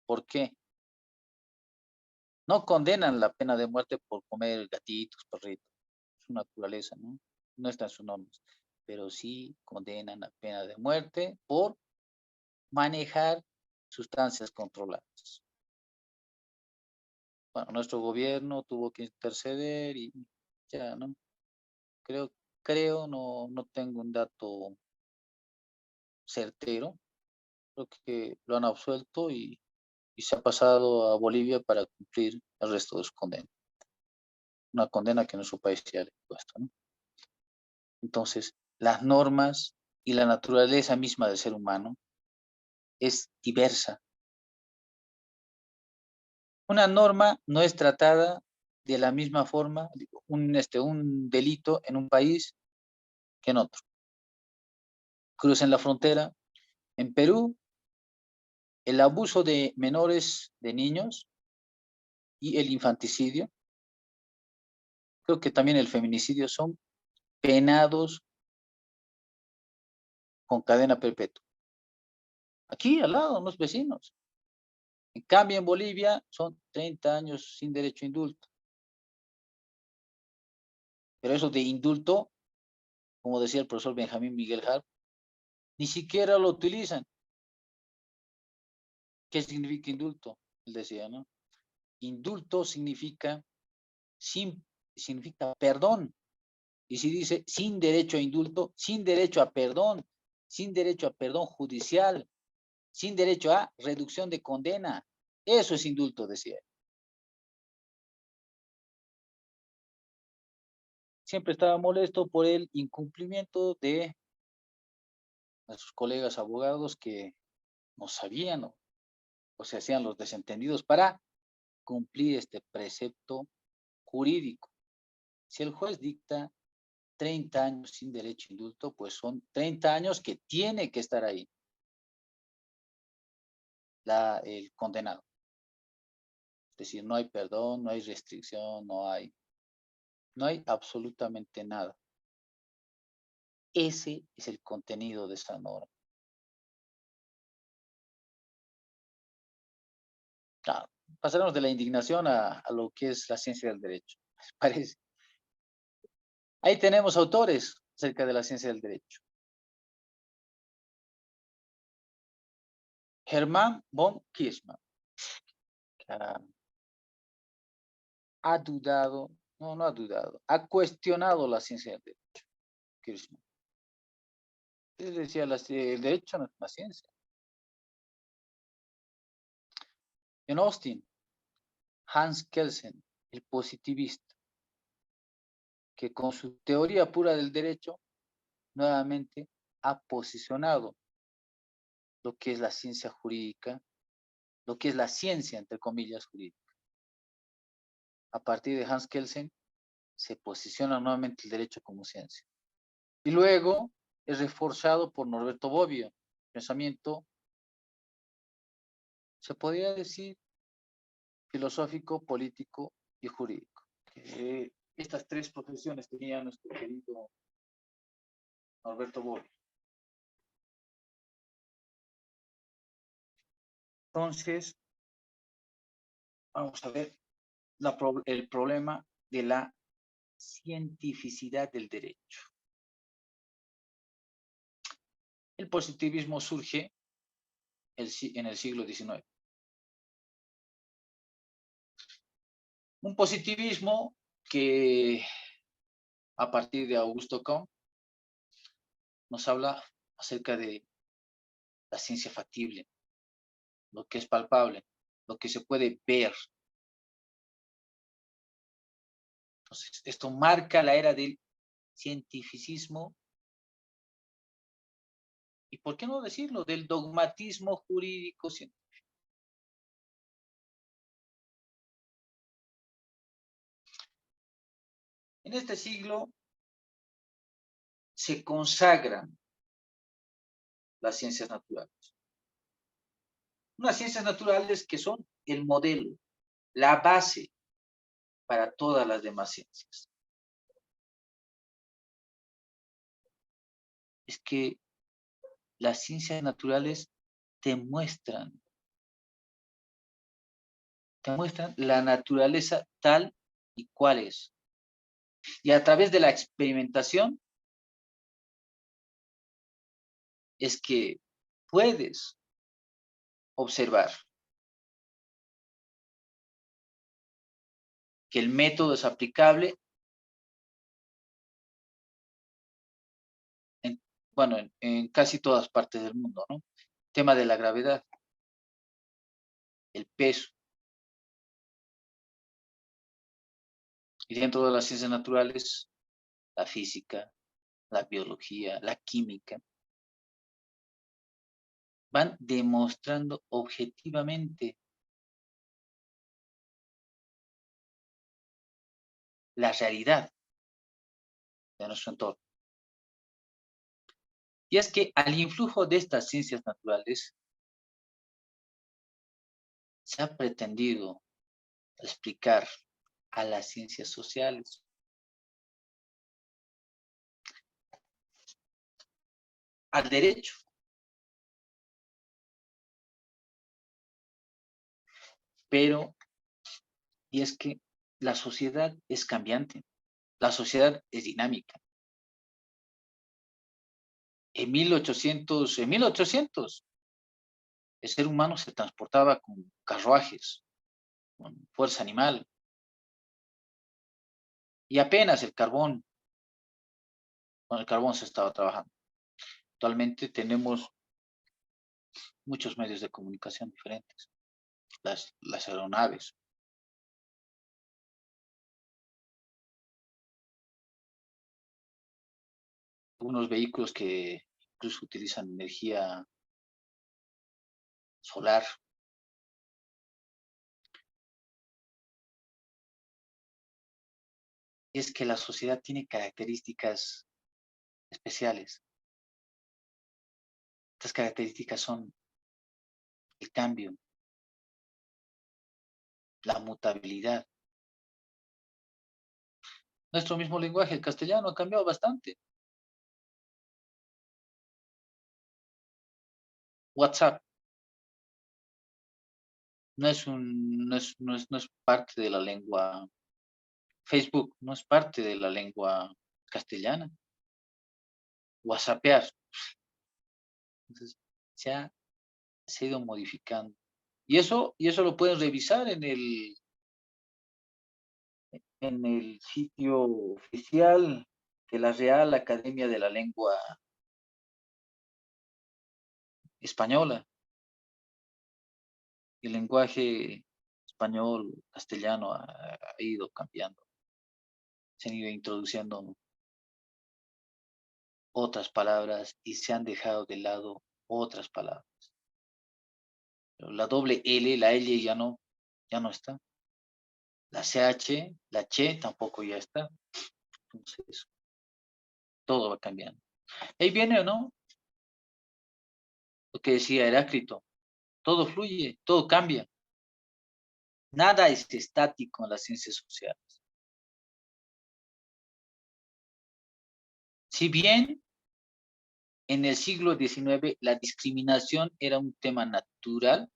¿Por qué? No condenan la pena de muerte por comer gatitos, perritos, su naturaleza, ¿no? No está en sus normas, pero sí condenan la pena de muerte por manejar sustancias controladas. Bueno, nuestro gobierno tuvo que interceder y ya, ¿no? Creo, no tengo un dato certero, creo que lo han absuelto y se ha pasado a Bolivia para cumplir el resto de su condena. Una condena que en su país ya le ha puesto, ¿no? Entonces, las normas y la naturaleza misma del ser humano es diversa. Una norma no es tratada de la misma forma, un delito en un país que en otro. Crucen la frontera. En Perú, el abuso de menores, de niños, y el infanticidio, creo que también el feminicidio son penados con cadena perpetua. Aquí al lado, unos vecinos. En cambio, en Bolivia son 30 años sin derecho a indulto. Pero eso de indulto, como decía el profesor Benjamín Miguel Harp, ni siquiera lo utilizan. ¿Qué significa indulto? Él decía, ¿no? Indulto significa perdón. Y si dice sin derecho a indulto, sin derecho a perdón judicial, sin derecho a reducción de condena. Eso es indulto, decía. Siempre estaba molesto por el incumplimiento de sus colegas abogados que no sabían o se hacían los desentendidos para cumplir este precepto jurídico. Si el juez dicta 30 años sin derecho a indulto, pues son 30 años que tiene que estar ahí el condenado. Es decir, no hay perdón, no hay restricción, no hay absolutamente nada. Ese es el contenido de esa norma. Claro, pasaremos de la indignación a lo que es la ciencia del derecho, parece. Ahí tenemos autores acerca de la ciencia del derecho. Hermann von Kirchmann ha dudado, no ha dudado, ha cuestionado la ciencia del derecho. Kirchmann. Él decía, el derecho no es una ciencia. En Austin, Hans Kelsen, el positivista, que con su teoría pura del derecho, nuevamente ha posicionado lo que es la ciencia jurídica, lo que es la ciencia, entre comillas, jurídica. A partir de Hans Kelsen, se posiciona nuevamente el derecho como ciencia. Y luego es reforzado por Norberto Bobbio, pensamiento, se podría decir, filosófico, político y jurídico. Estas tres profesiones tenía nuestro querido Norberto Bobbio. Entonces, vamos a ver el problema de la cientificidad del derecho. El positivismo surge en el siglo XIX. Un positivismo que a partir de Augusto Comte nos habla acerca de la ciencia factible, lo que es palpable, lo que se puede ver. Entonces, esto marca la era del cientificismo y, ¿por qué no decirlo?, del dogmatismo jurídico científico. En este siglo se consagran las ciencias naturales. Unas ciencias naturales que son el modelo, la base para todas las demás ciencias. Es que las ciencias naturales te muestran la naturaleza tal y cual es. Y a través de la experimentación es que puedes observar que el método es aplicable en casi todas partes del mundo, ¿no? Tema de la gravedad, el peso. Y dentro de las ciencias naturales, la física, la biología, la química, van demostrando objetivamente la realidad de nuestro entorno. Y es que al influjo de estas ciencias naturales se ha pretendido explicar a las ciencias sociales. Al derecho. Pero, y es que la sociedad es cambiante, la sociedad es dinámica. En 1800, el ser humano se transportaba con carruajes, con fuerza animal, y apenas con el carbón se estaba trabajando. Actualmente tenemos muchos medios de comunicación diferentes, las aeronaves. Algunos vehículos que incluso utilizan energía solar. Y es que la sociedad tiene características especiales. Estas características son el cambio, la mutabilidad. Nuestro mismo lenguaje, el castellano, ha cambiado bastante. WhatsApp no es parte de la lengua. Facebook no es parte de la lengua castellana. WhatsAppear. Entonces, se ha ido modificando. Y eso lo pueden revisar en el sitio oficial de la Real Academia de la Lengua Española. El lenguaje español, castellano ha ido cambiando. Se han ido introduciendo otras palabras y se han dejado de lado otras palabras. Pero la doble L, la L ya no está. La CH, la Che tampoco ya está. Entonces, todo va cambiando. Ahí viene, ¿no? Lo que decía Heráclito. Todo fluye, todo cambia. Nada es estático en las ciencias sociales. Si bien en el siglo XIX la discriminación era un tema natural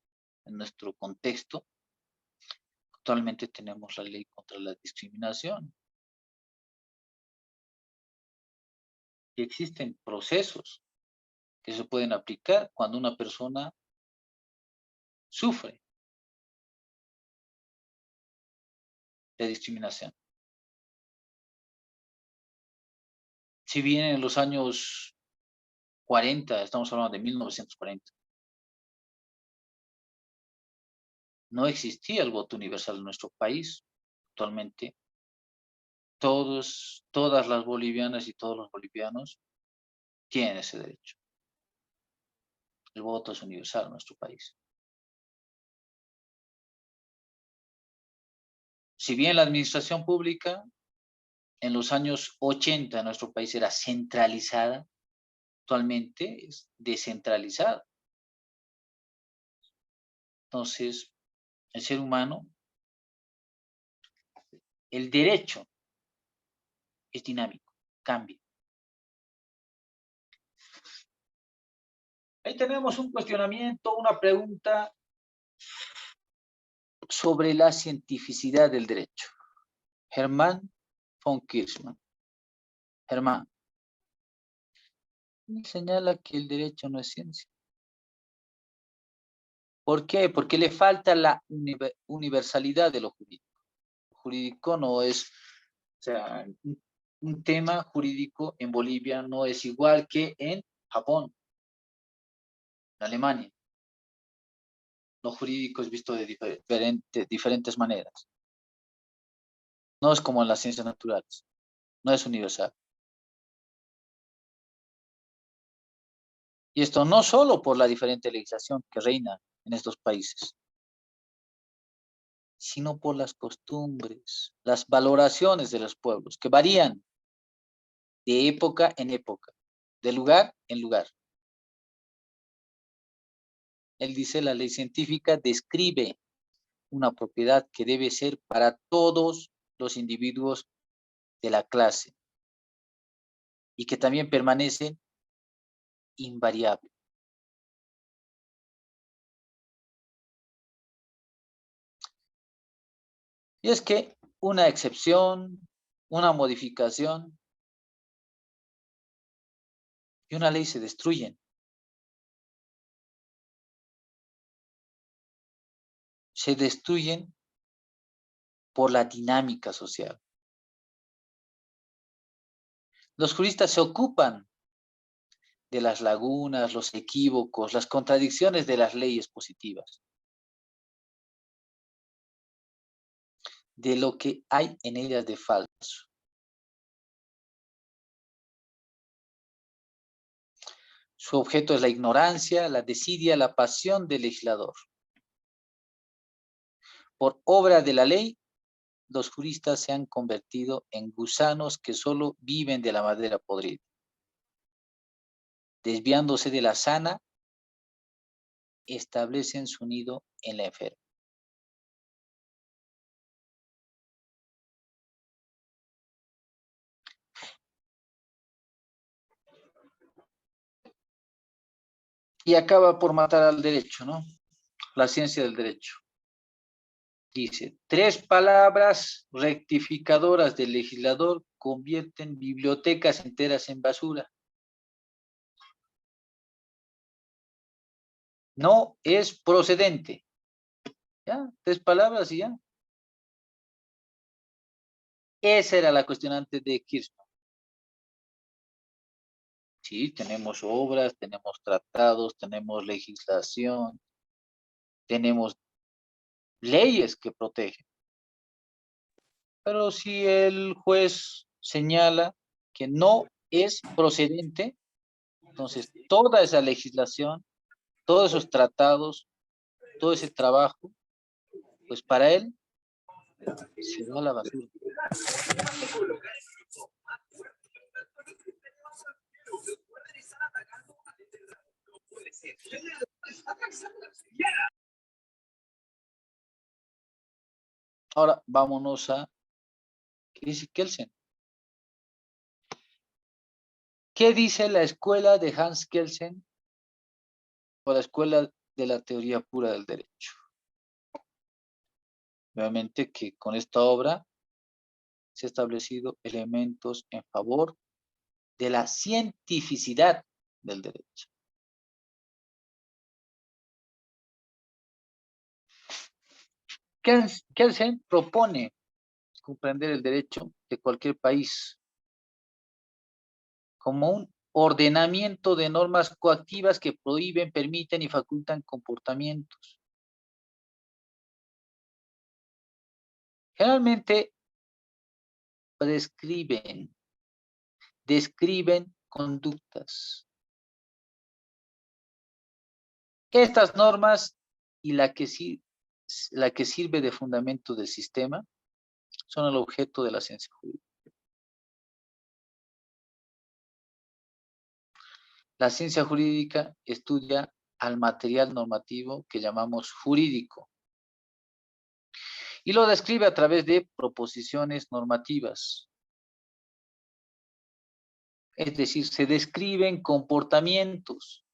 en nuestro contexto, actualmente tenemos la ley contra la discriminación. Y existen procesos que se pueden aplicar cuando una persona sufre de discriminación. Si bien en los años 40, estamos hablando de 1940, no existía el voto universal en nuestro país, actualmente todas las bolivianas y todos los bolivianos tienen ese derecho. El voto es universal en nuestro país. Si bien la administración pública en los años 80 en nuestro país era centralizada, actualmente es descentralizada. Entonces, el ser humano, el derecho es dinámico, cambia. Ahí tenemos un cuestionamiento, una pregunta sobre la cientificidad del derecho. Germán von Kirchmann. Germán, señala que el derecho no es ciencia. ¿Por qué? Porque le falta la universalidad de lo jurídico. Lo jurídico no es, o sea, un tema jurídico en Bolivia no es igual que en Japón, en Alemania. Lo jurídico es visto de diferentes maneras. No es como en las ciencias naturales. No es universal. Y esto no solo por la diferente legislación que reina en estos países, sino por las costumbres, las valoraciones de los pueblos, que varían de época en época, de lugar en lugar. Él dice, la ley científica describe una propiedad que debe ser para todos los individuos de la clase y que también permanece invariable. Y es que una excepción, una modificación y una ley se destruyen. Se destruyen por la dinámica social. Los juristas se ocupan de las lagunas, los equívocos, las contradicciones de las leyes positivas, de lo que hay en ellas de falso. Su objeto es la ignorancia, la desidia, la pasión del legislador. Por obra de la ley, los juristas se han convertido en gusanos que solo viven de la madera podrida. Desviándose de la sana, establecen su nido en la enferma. Y acaba por matar al derecho, ¿no? La ciencia del derecho. Dice, 3 palabras rectificadoras del legislador convierten bibliotecas enteras en basura. No es procedente. ¿Ya? 3 palabras y ya. Esa era la cuestión antes de Kirchner. Sí, tenemos obras, tenemos tratados, tenemos legislación, tenemos leyes que protegen. Pero si el juez señala que no es procedente, entonces toda esa legislación, todos esos tratados, todo ese trabajo, pues para él se va a la basura. Ahora vámonos a ¿qué dice Kelsen? ¿Qué dice la escuela de Hans Kelsen o la escuela de la teoría pura del derecho? Obviamente que con esta obra se han establecido elementos en favor de la cientificidad del derecho. Kelsen propone comprender el derecho de cualquier país como un ordenamiento de normas coactivas que prohíben, permiten y facultan comportamientos. Generalmente describen conductas. Estas normas y la que sirve de fundamento del sistema son el objeto de la ciencia jurídica. La ciencia jurídica estudia al material normativo que llamamos jurídico y lo describe a través de proposiciones normativas. Es decir, se describen comportamientos,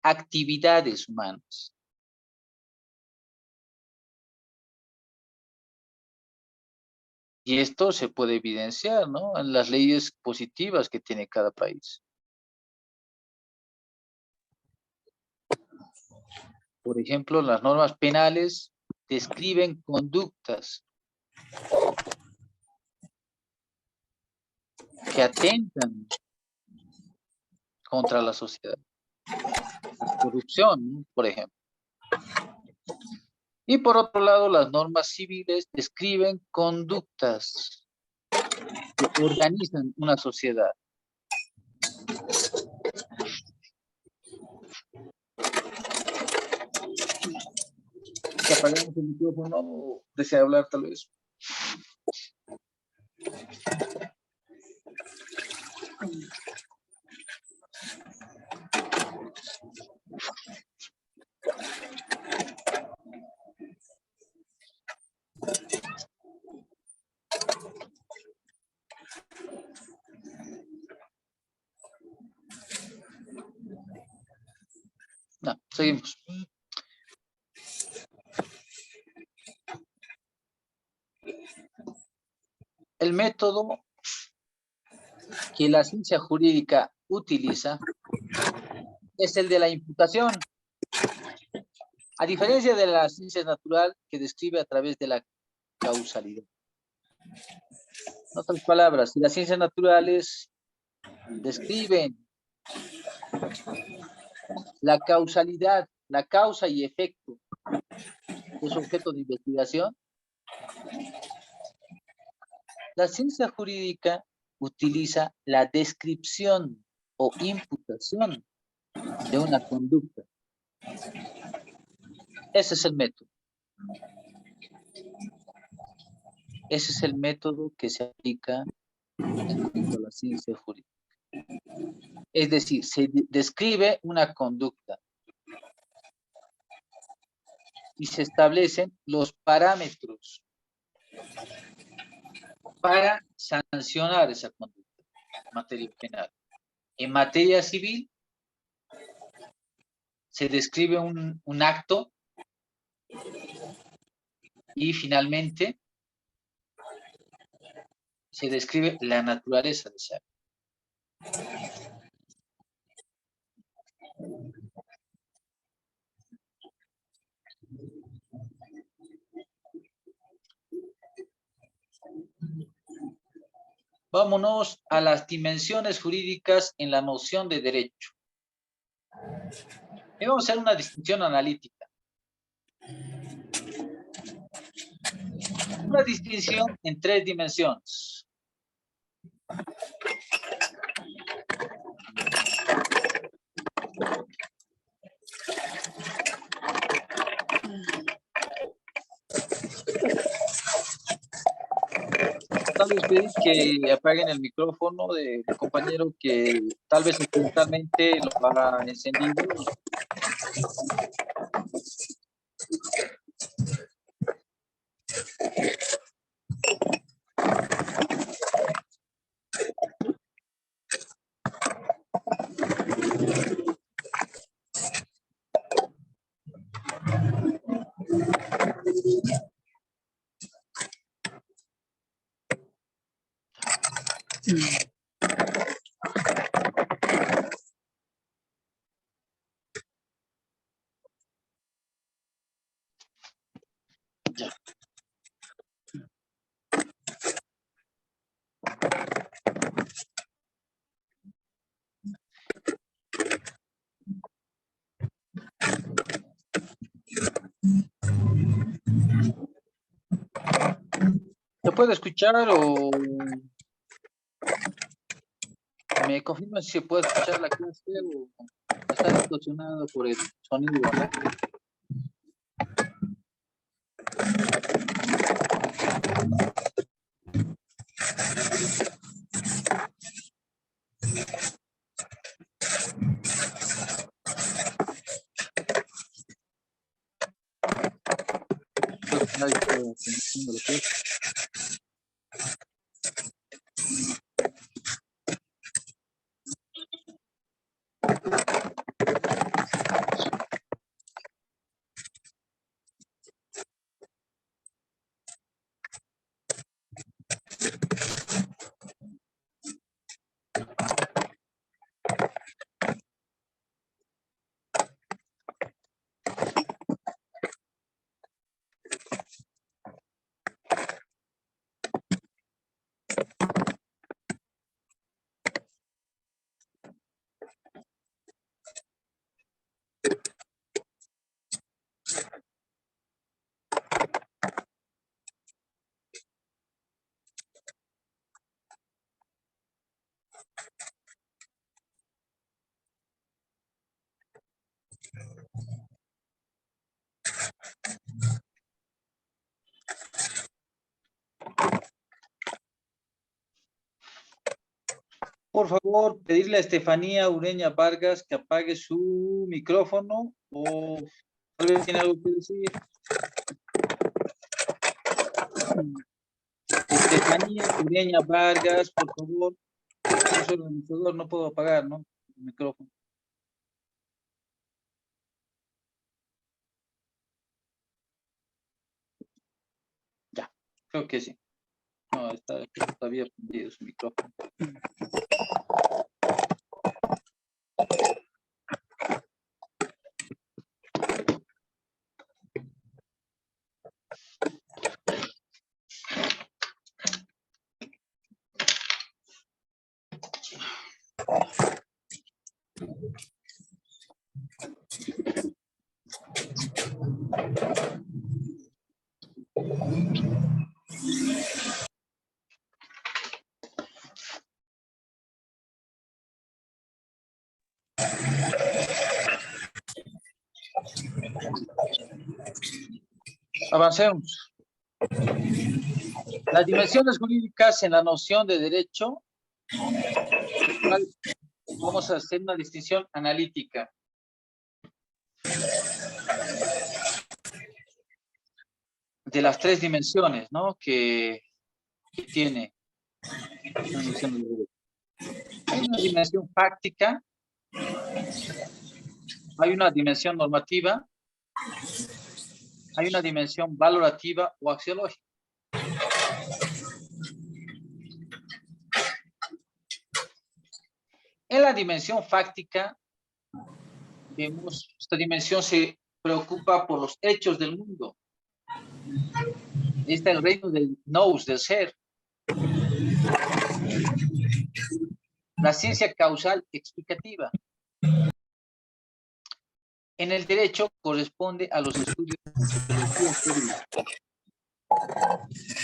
actividades humanas. Y esto se puede evidenciar, ¿no?, en las leyes positivas que tiene cada país. Por ejemplo, las normas penales describen conductas que atentan contra la sociedad. La corrupción, ¿no?, por ejemplo. Y por otro lado, las normas civiles describen conductas que organizan una sociedad. Si apagamos el micrófono, desea hablar tal vez. Seguimos. El método que la ciencia jurídica utiliza es el de la imputación. A diferencia de la ciencia natural que describe a través de la causalidad. En otras palabras, si las ciencias naturales describen la causalidad, la causa y efecto de su objeto de investigación, la ciencia jurídica utiliza la descripción o imputación de una conducta. Ese es el método. Ese es el método que se aplica en cuanto a la ciencia jurídica. Es decir, se describe una conducta y se establecen los parámetros para sancionar esa conducta en materia penal. En materia civil, se describe un acto y finalmente se describe la naturaleza de ese acto. Vámonos a las dimensiones jurídicas en la noción de derecho. Y vamos a hacer una distinción analítica. Una distinción en 3 dimensiones. Tal vez pedir que apaguen el micrófono del compañero que tal vez accidentalmente lo ha encendido. Ya. ¿Se puede escuchar o me confirma si se puede escuchar la clase o está distorsionado por el sonido, ¿no? Creo que nadie está entendiendo lo que es. Por favor, pedirle a Estefanía Ureña Vargas que apague su micrófono o tal vez tiene algo que decir. Estefanía Ureña Vargas, por favor. Yo soy el administrador, no puedo apagar, ¿no? El micrófono. Creo que sí. No, está todavía prendido su micrófono. Avancemos. Las dimensiones jurídicas en la noción de derecho, vamos a hacer una distinción analítica. De las tres dimensiones, ¿no? que tiene la noción del derecho. Hay una dimensión fáctica, hay una dimensión normativa, hay una dimensión valorativa o axiológica. En la dimensión fáctica, vemos, esta dimensión se preocupa por los hechos del mundo. Está el reino del nous, del ser. La ciencia causal explicativa. En el derecho corresponde a los estudios de sociología jurídica.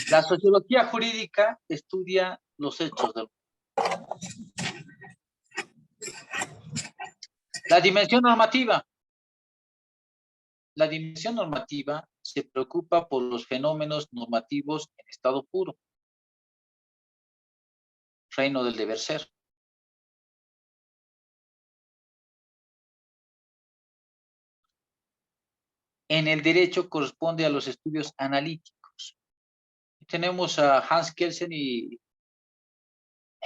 La sociología jurídica estudia los hechos del mundo. La dimensión normativa. La dimensión normativa se preocupa por los fenómenos normativos en estado puro. Reino del deber ser. En el derecho corresponde a los estudios analíticos. Tenemos a Hans Kelsen y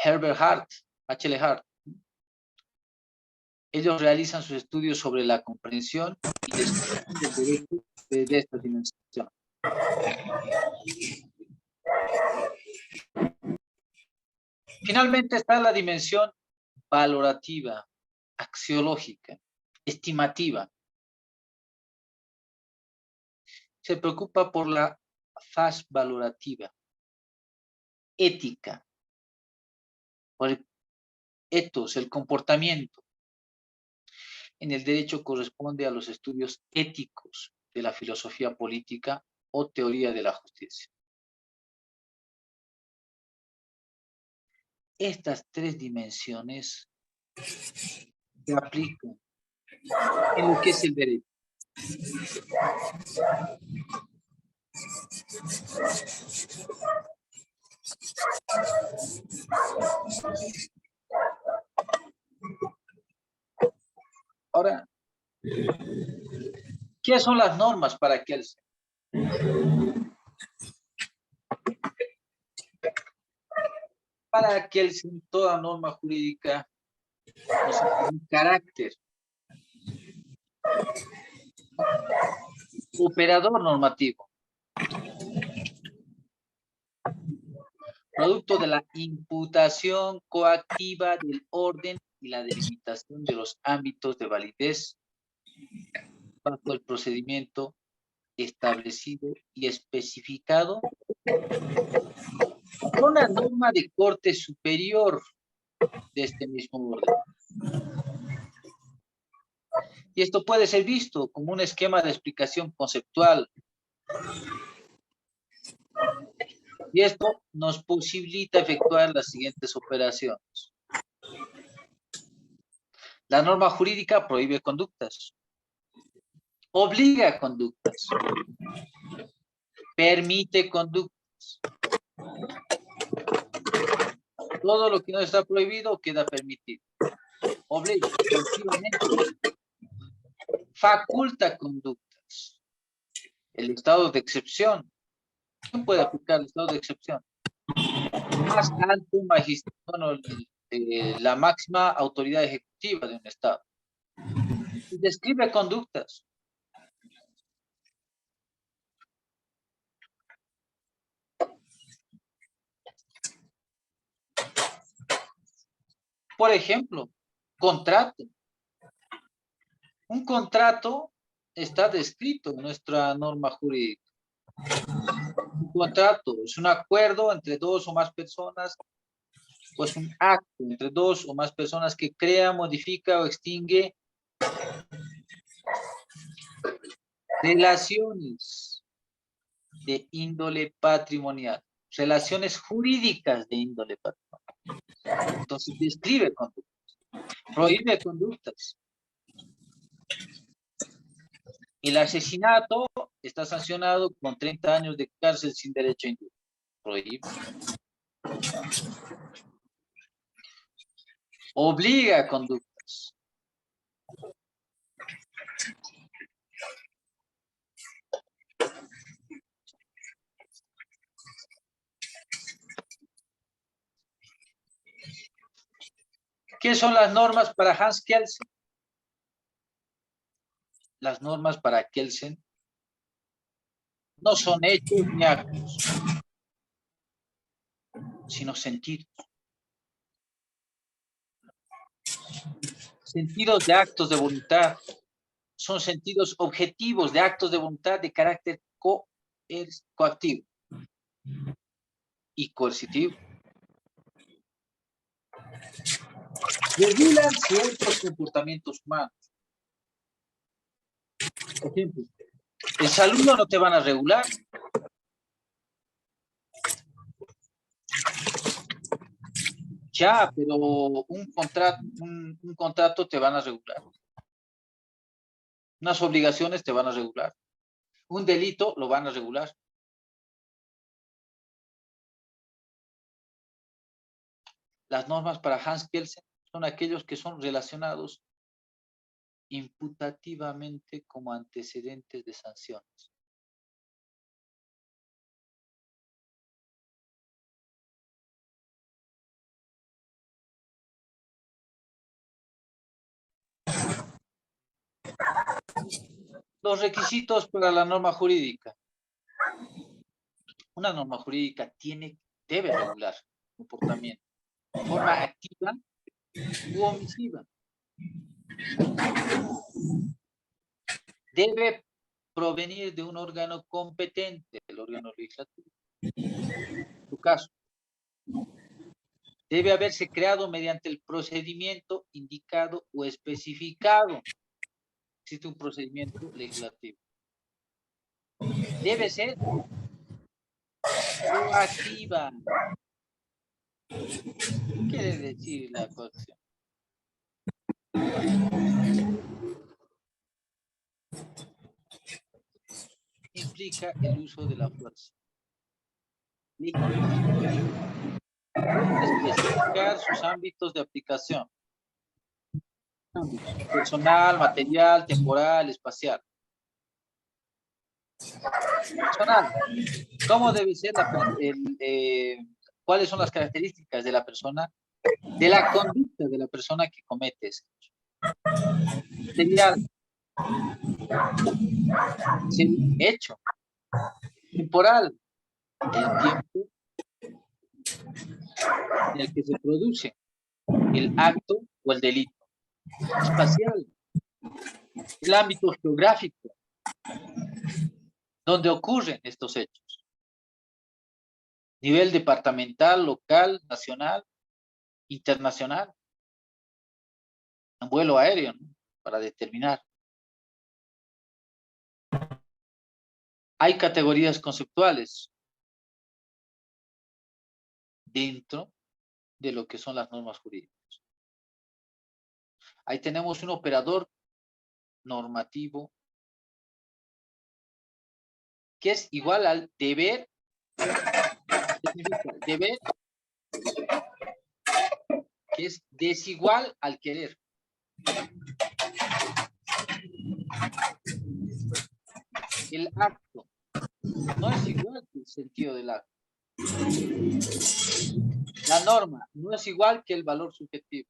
Herbert Hart, H.L. Hart. Ellos realizan sus estudios sobre la comprensión y descripción del derecho de esta dimensión. Finalmente está la dimensión valorativa, axiológica, estimativa. Se preocupa por la faz valorativa, ética, por el ethos, el comportamiento. En el derecho corresponde a los estudios éticos de la filosofía política o teoría de la justicia. Estas tres dimensiones se aplican en lo que es el derecho. Ahora, ¿qué son las normas para Kelsen? Para Kelsen, toda norma jurídica posee un carácter. Operador normativo. Producto de la imputación coactiva del orden y la delimitación de los ámbitos de validez bajo el procedimiento establecido y especificado por una norma de corte superior de este mismo orden. Y esto puede ser visto como un esquema de explicación conceptual. Y esto nos posibilita efectuar las siguientes operaciones. La norma jurídica prohíbe conductas. Obliga conductas. Permite conductas. Todo lo que no está prohibido queda permitido. Obliga, faculta conductas. El estado de excepción. ¿Quién puede aplicar el estado de excepción? Más alto magistrado, bueno, la máxima autoridad ejecutiva de un estado. Y describe conductas.
Por ejemplo, contrato. Un contrato está descrito en nuestra norma jurídica. Un contrato es un acuerdo entre dos o más personas, pues un acto entre dos o más personas que crea, modifica o extingue relaciones de índole patrimonial, relaciones jurídicas de índole patrimonial. Entonces describe conductas, prohíbe conductas. El asesinato está sancionado con 30 años de cárcel sin derecho a indulto. Prohíbe. Obliga a conductas. ¿Qué son las normas para Hans Kelsen? Las normas para Kelsen no son hechos ni actos, sino sentidos. Sentidos de actos de voluntad. Son sentidos objetivos de actos de voluntad de carácter coactivo y coercitivo. Regulan ciertos comportamientos humanos. Por ejemplo, el saludo no te van a regular. Ya, pero un contrato te van a regular. Unas obligaciones te van a regular. Un delito lo van a regular. Las normas para Hans Kelsen son aquellos que son relacionados imputativamente como antecedentes de sanciones. Los requisitos para la norma jurídica. Una norma jurídica debe regular comportamiento de forma activa u omisiva. Debe provenir de un órgano competente, el órgano legislativo. En su caso, debe haberse creado mediante el procedimiento indicado o especificado. Existe un procedimiento legislativo. Debe ser coactiva. ¿Qué quiere decir la coacción? Implica el uso de la fuerza. Debe especificar sus ámbitos de aplicación. Personal, material, temporal, espacial. Personal. ¿Cómo debe ser cuáles son las características de la persona, de la conducta de la persona que comete ese hecho? Material. Es el hecho. Temporal. El tiempo en el que se produce el acto o el delito. Espacial. El ámbito geográfico donde ocurren estos hechos. Nivel departamental, local, nacional, internacional. Un vuelo aéreo, ¿no? Para determinar. Hay categorías conceptuales dentro de lo que son las normas jurídicas. Ahí tenemos un operador normativo que es igual al deber. Deber que es desigual al querer. El acto no es igual que el sentido del acto. La norma no es igual que el valor subjetivo.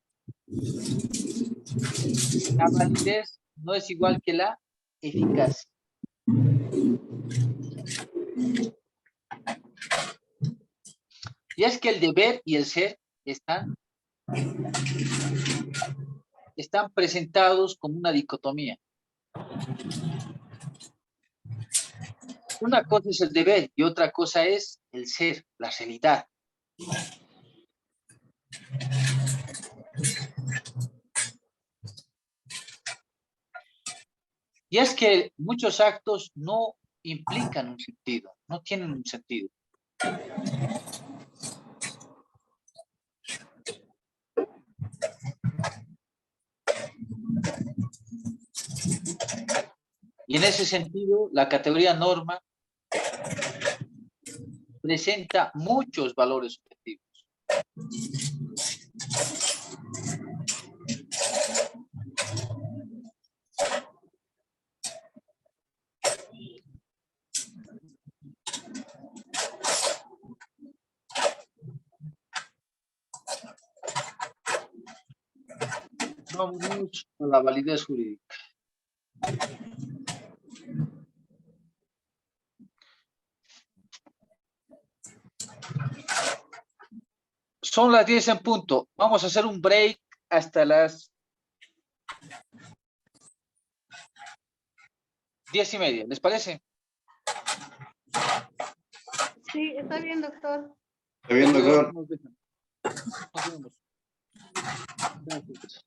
La validez no es igual que la eficacia. Y es que el deber y el ser están están presentados como una dicotomía. Una cosa es el deber y otra cosa es el ser, la realidad. Y es que muchos actos no implican un sentido, no tienen un sentido. Y en ese sentido, la categoría norma presenta muchos valores subjetivos. Vamos a la validez jurídica. Son las 10 en punto. Vamos a hacer un break hasta las 10:30. ¿Les parece?
Sí, está bien, doctor.
Está bien, doctor.
Nos vemos. Nos vemos. Gracias.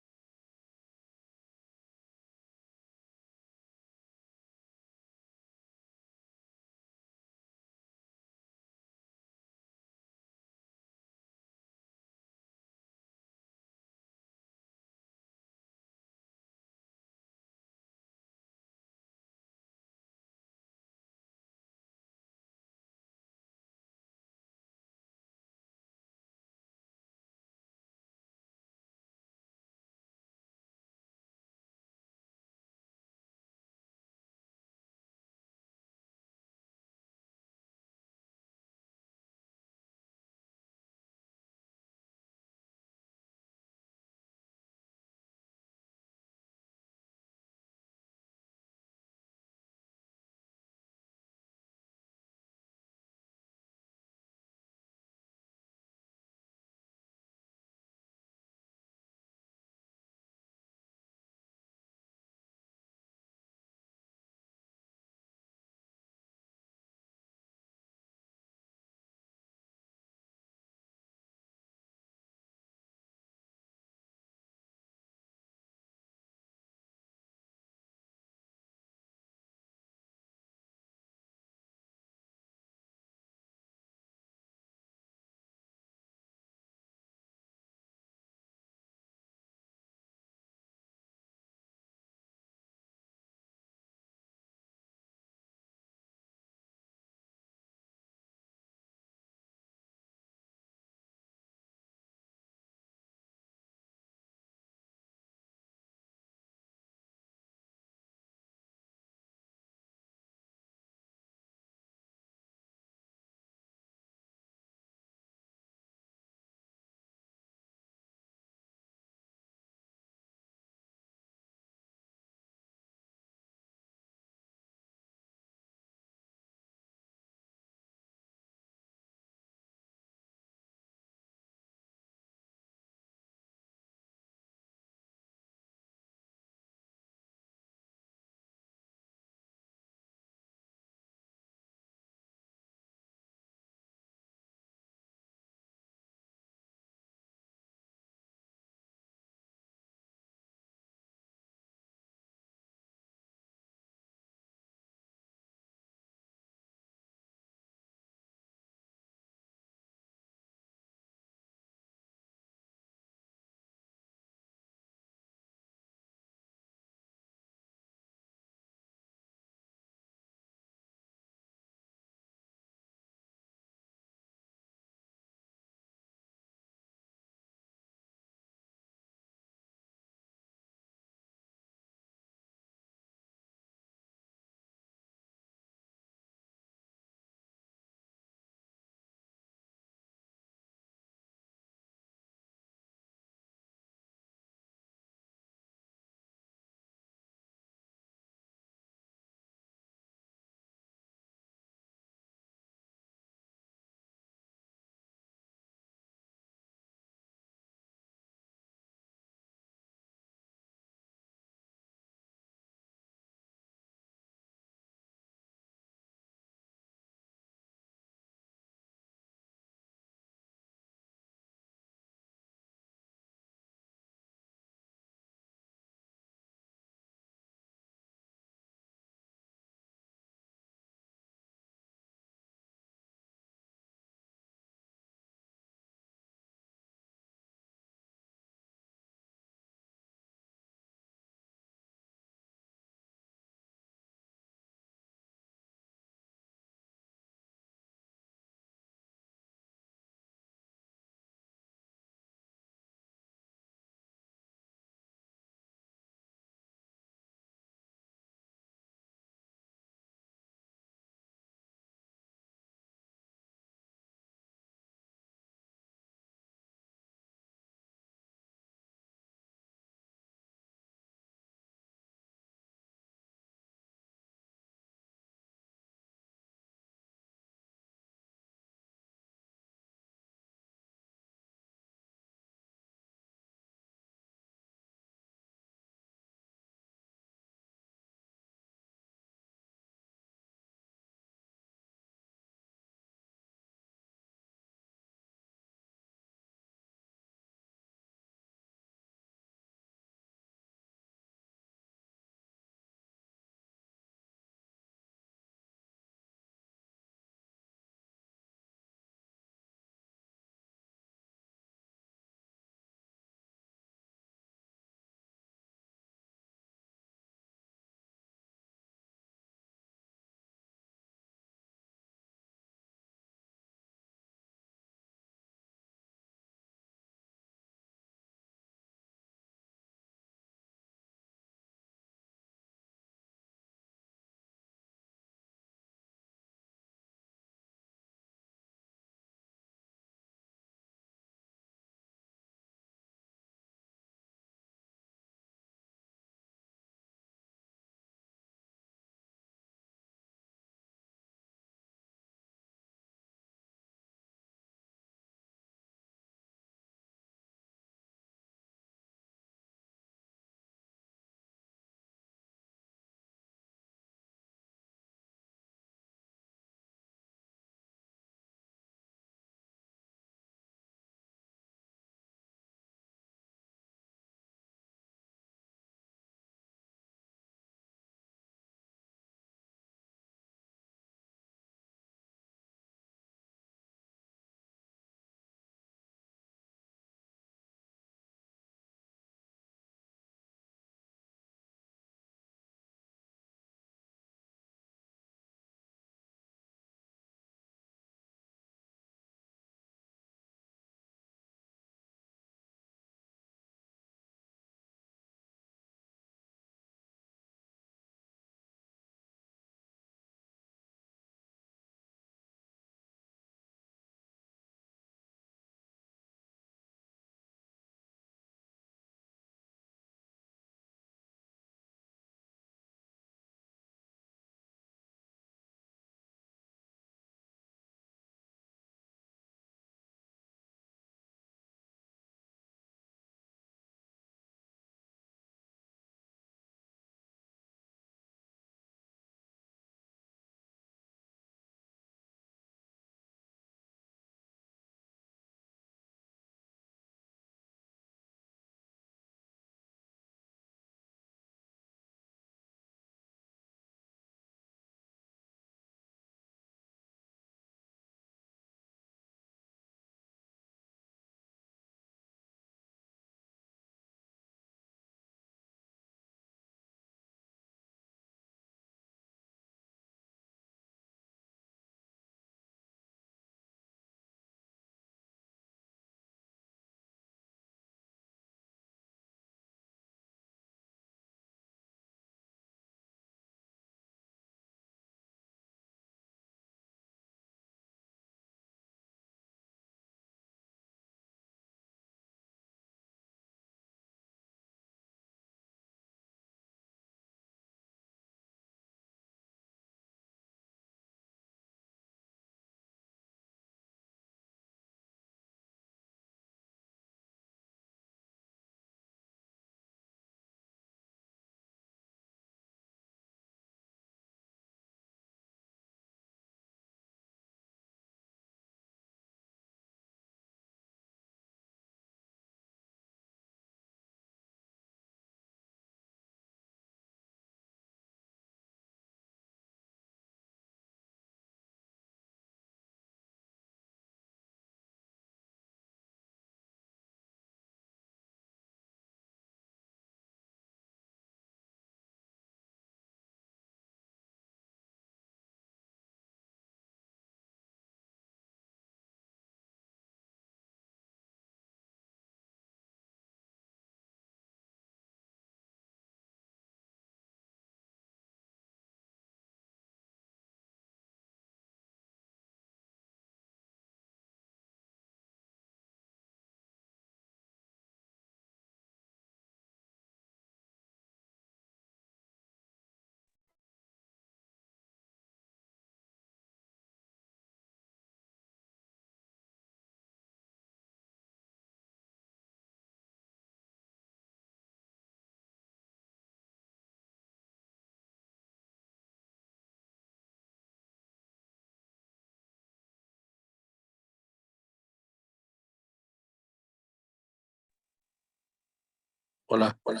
Hola, hola.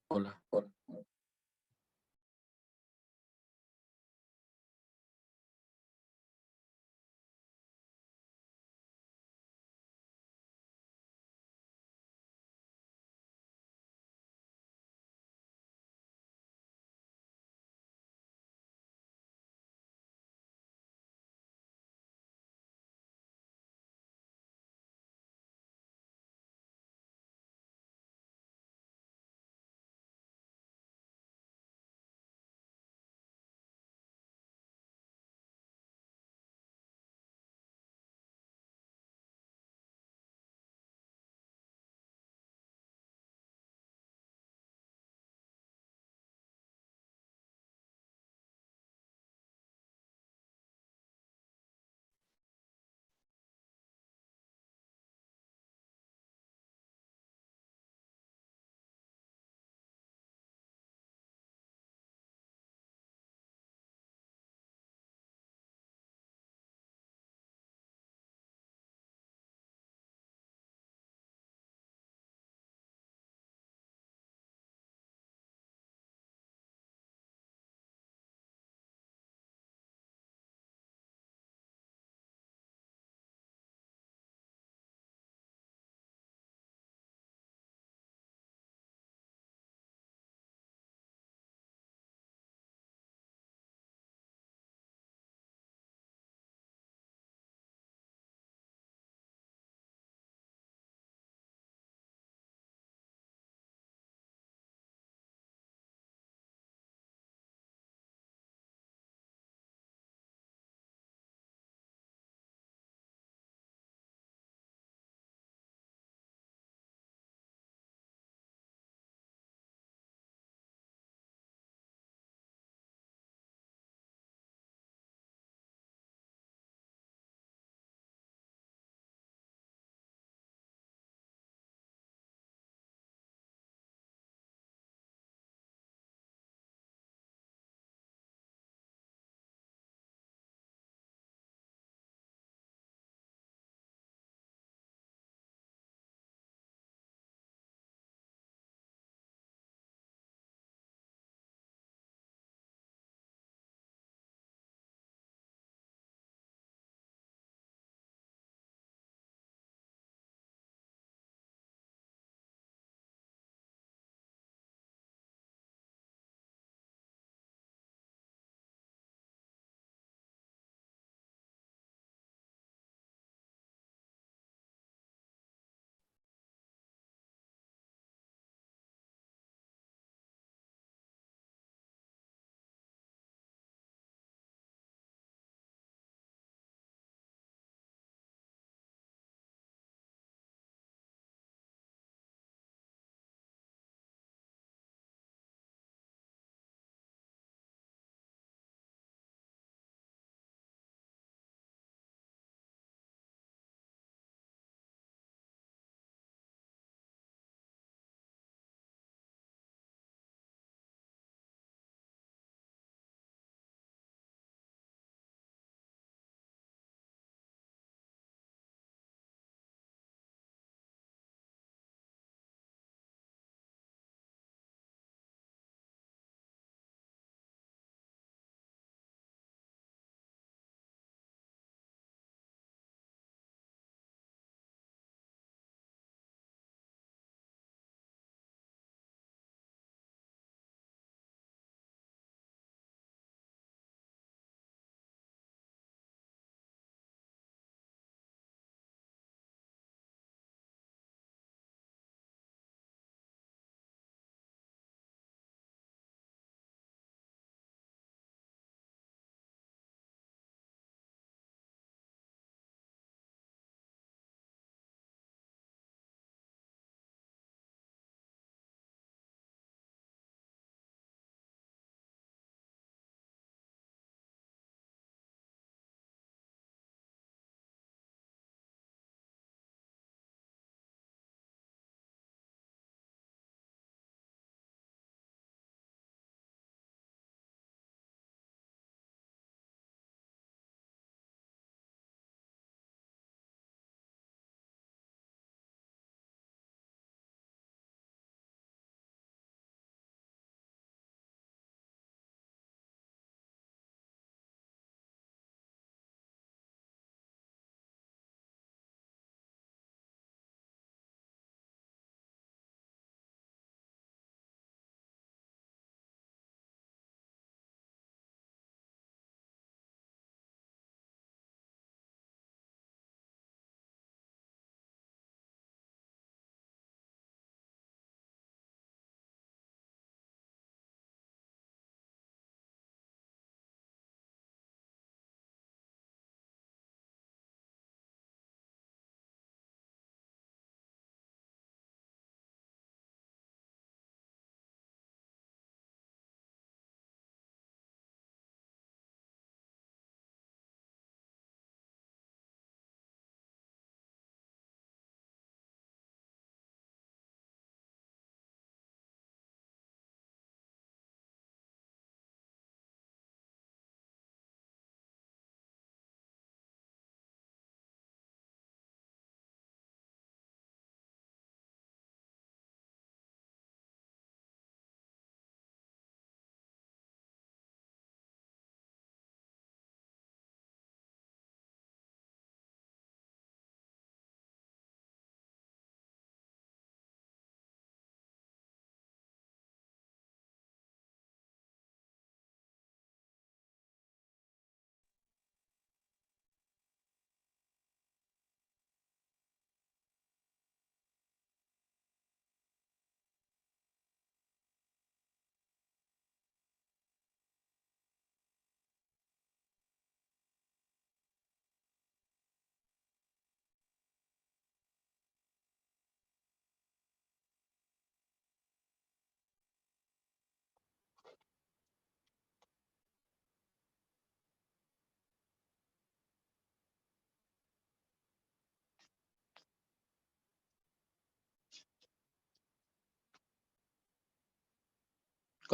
Hola, hola.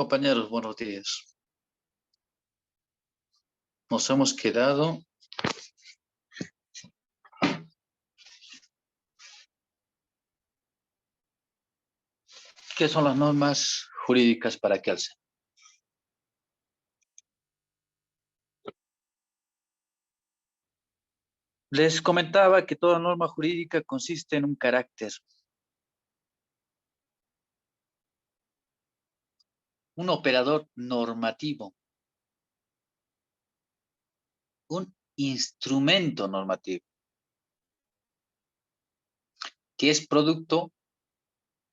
Compañeros, buenos días. Nos hemos quedado ¿qué son las normas jurídicas para Kelsen? Les comentaba que toda norma jurídica consiste en un carácter, un operador normativo, un instrumento normativo, que es producto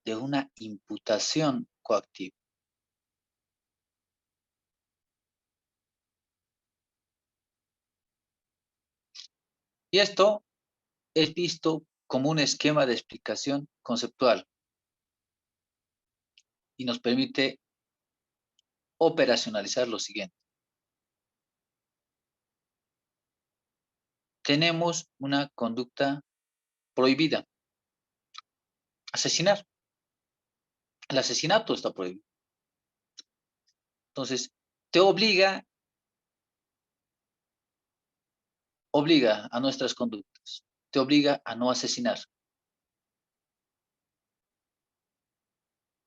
de una imputación coactiva. Y esto es visto como un esquema de explicación conceptual y nos permite operacionalizar lo siguiente. Tenemos una conducta prohibida. Asesinar. El asesinato está prohibido. Entonces, te obliga a nuestras conductas. Te obliga a no asesinar.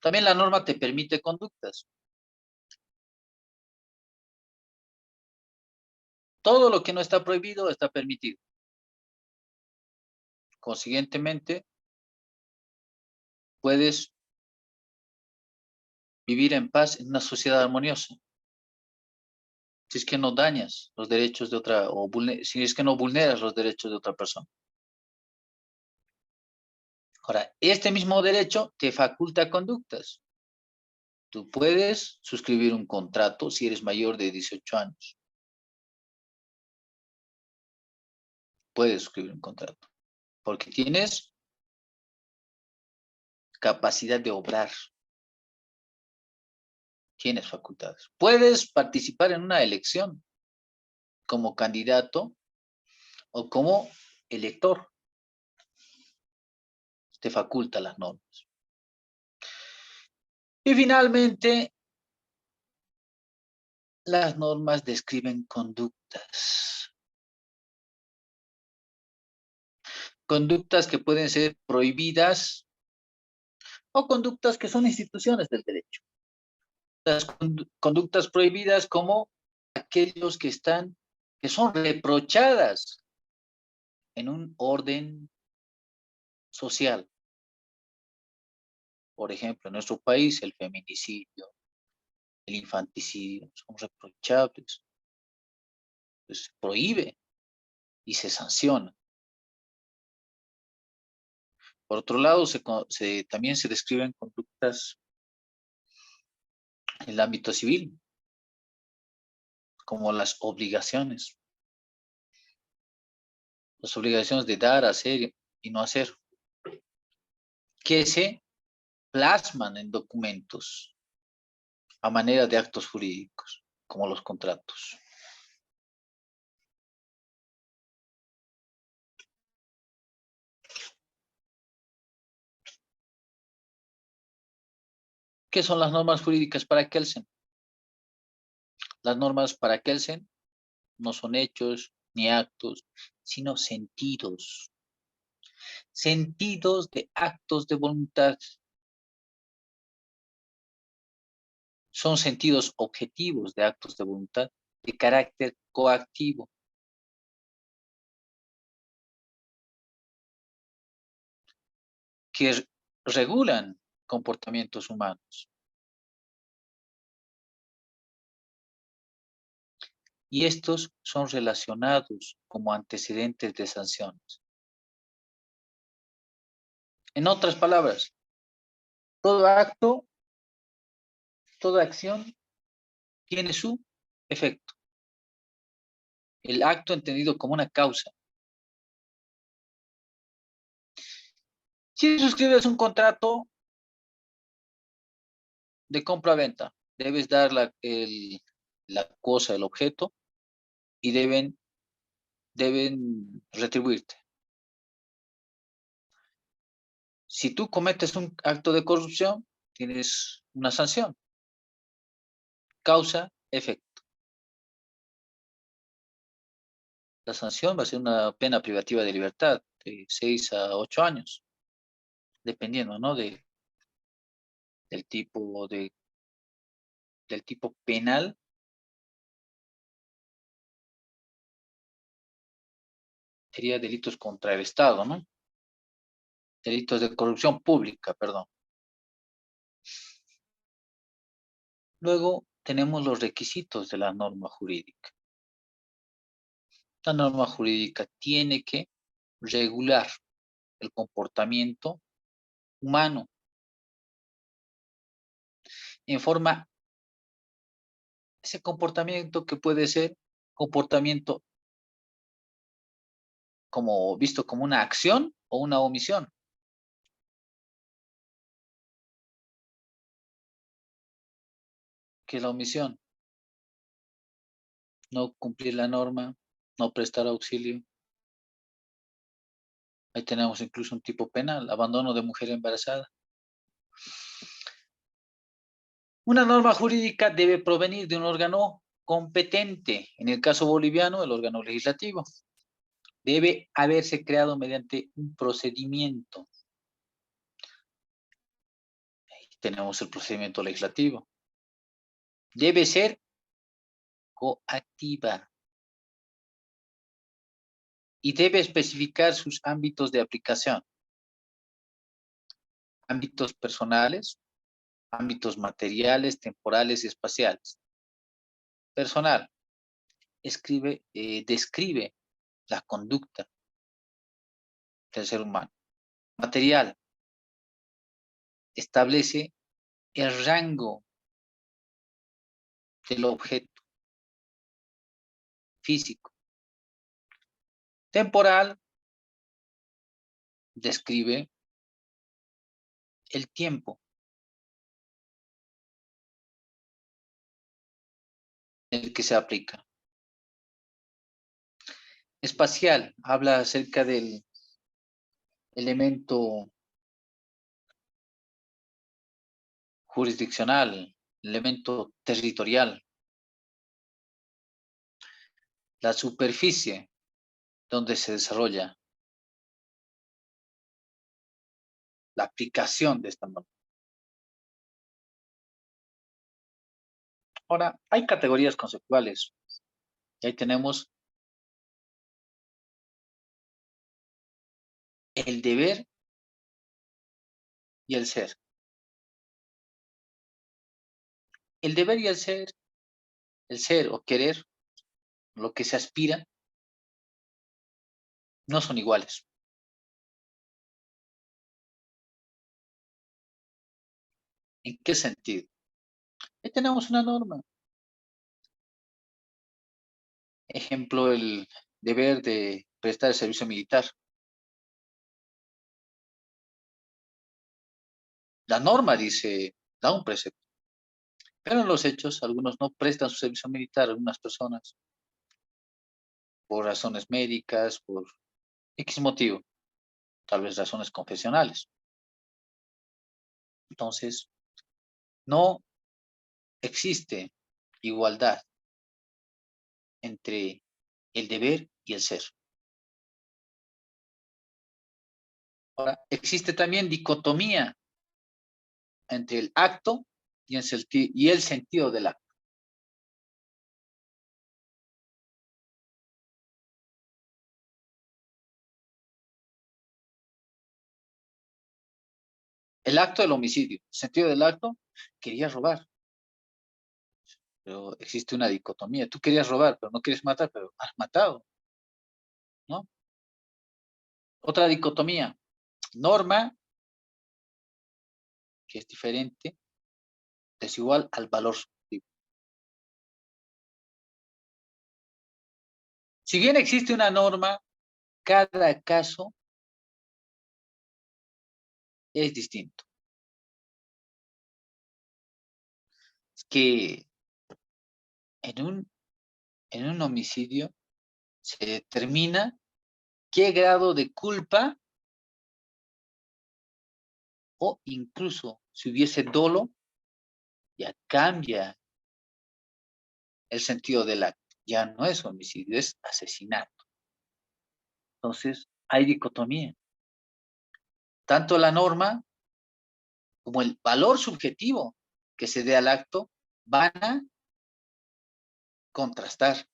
También la norma te permite conductas. Todo lo que no está prohibido está permitido. Consiguientemente, puedes vivir en paz en una sociedad armoniosa. Si es que no dañas los derechos de otra, si es que no vulneras los derechos de otra persona. Ahora, este mismo derecho te faculta conductas. Tú puedes suscribir un contrato si eres mayor de 18 años. Puedes suscribir un contrato. Porque tienes capacidad de obrar. Tienes facultades. Puedes participar en una elección como candidato o como elector. Te faculta las normas. Y finalmente, las normas describen conductas. Conductas que pueden ser prohibidas o conductas que son instituciones del derecho. Las conductas prohibidas como aquellos que son reprochadas en un orden social. Por ejemplo, en nuestro país el feminicidio, el infanticidio son reprochables. Pues se prohíbe y se sanciona. Por otro lado, también se describen conductas en el ámbito civil, como las obligaciones. Las obligaciones de dar, hacer y no hacer, que se plasman en documentos a manera de actos jurídicos, como los contratos. ¿Qué son las normas jurídicas para Kelsen? Las normas para Kelsen no son hechos ni actos, sino sentidos. Sentidos de actos de voluntad. Son sentidos objetivos de actos de voluntad de carácter coactivo. Que regulan comportamientos humanos. Y estos son relacionados como antecedentes de sanciones. En otras palabras, todo acto, toda acción tiene su efecto. El acto entendido como una causa. Si suscribes un contrato de compra-venta, debes dar la cosa, el objeto, y deben retribuirte. Si tú cometes un acto de corrupción, tienes una sanción.
causa-efecto. La sanción va a ser una pena privativa de libertad de 6 a 8 años, dependiendo, ¿no? del tipo del tipo penal sería delitos contra el Estado, ¿no? Delitos de corrupción pública, perdón. Luego tenemos los requisitos de la norma jurídica. La norma jurídica tiene que regular el comportamiento humano en forma, ese comportamiento que puede ser comportamiento como visto como una acción o una omisión. ¿Qué es la omisión? No cumplir la norma, no prestar auxilio. Ahí tenemos incluso un tipo penal, abandono de mujer embarazada. Una norma jurídica debe provenir de un órgano competente, en el caso boliviano, el órgano legislativo. Debe haberse creado mediante un procedimiento. Ahí tenemos el procedimiento legislativo. Debe ser coactiva. Y debe especificar sus ámbitos de aplicación. Ámbitos personales, ámbitos materiales, temporales y espaciales. Personal, describe la conducta del ser humano. Material, establece el rango del objeto físico. Temporal, describe el tiempo en el que se aplica. Espacial, habla acerca del elemento jurisdiccional, elemento territorial. La superficie donde se desarrolla la aplicación de esta norma. Ahora, hay categorías conceptuales. Y ahí tenemos el deber y el ser. El deber y el ser o querer, lo que se aspira, no son iguales. ¿En qué sentido? Ahí tenemos una norma. Ejemplo, el deber de prestar el servicio militar. La norma dice, da un precepto. Pero en los hechos, algunos no prestan su servicio militar, algunas personas, por razones médicas, por X motivo, tal vez razones confesionales. Entonces, no existe igualdad entre el deber y el ser. Ahora, existe también dicotomía entre el acto y el sentido del acto. El acto del homicidio, el sentido del acto, quería robar. Pero existe una dicotomía. Tú querías robar, pero no quieres matar, pero has matado, ¿no? Otra dicotomía. Norma, que es diferente, desigual al valor subjetivo. Si bien existe una norma, cada caso es distinto. Es que en un homicidio se determina qué grado de culpa o incluso si hubiese dolo, ya cambia el sentido del acto. Ya no es homicidio, es asesinato. Entonces, hay dicotomía. Tanto la norma como el valor subjetivo que se dé al acto van a contrastar.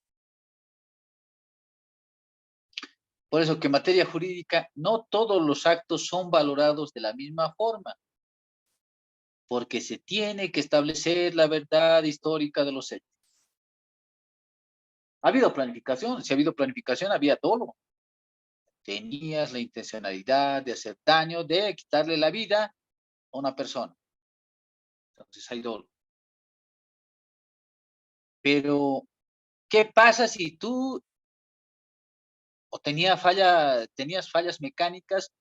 Por eso que en materia jurídica no todos los actos son valorados de la misma forma, porque se tiene que establecer la verdad histórica de los hechos. Ha habido planificación, si ha habido planificación, había dolo. Tenías la intencionalidad de hacer daño, de quitarle la vida a una persona. Entonces hay dolo. Pero, ¿qué pasa si tú o tenías fallas mecánicas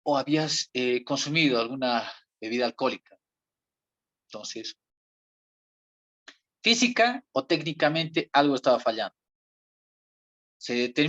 o habías consumido alguna bebida alcohólica? Entonces, física o técnicamente algo estaba fallando. Se determina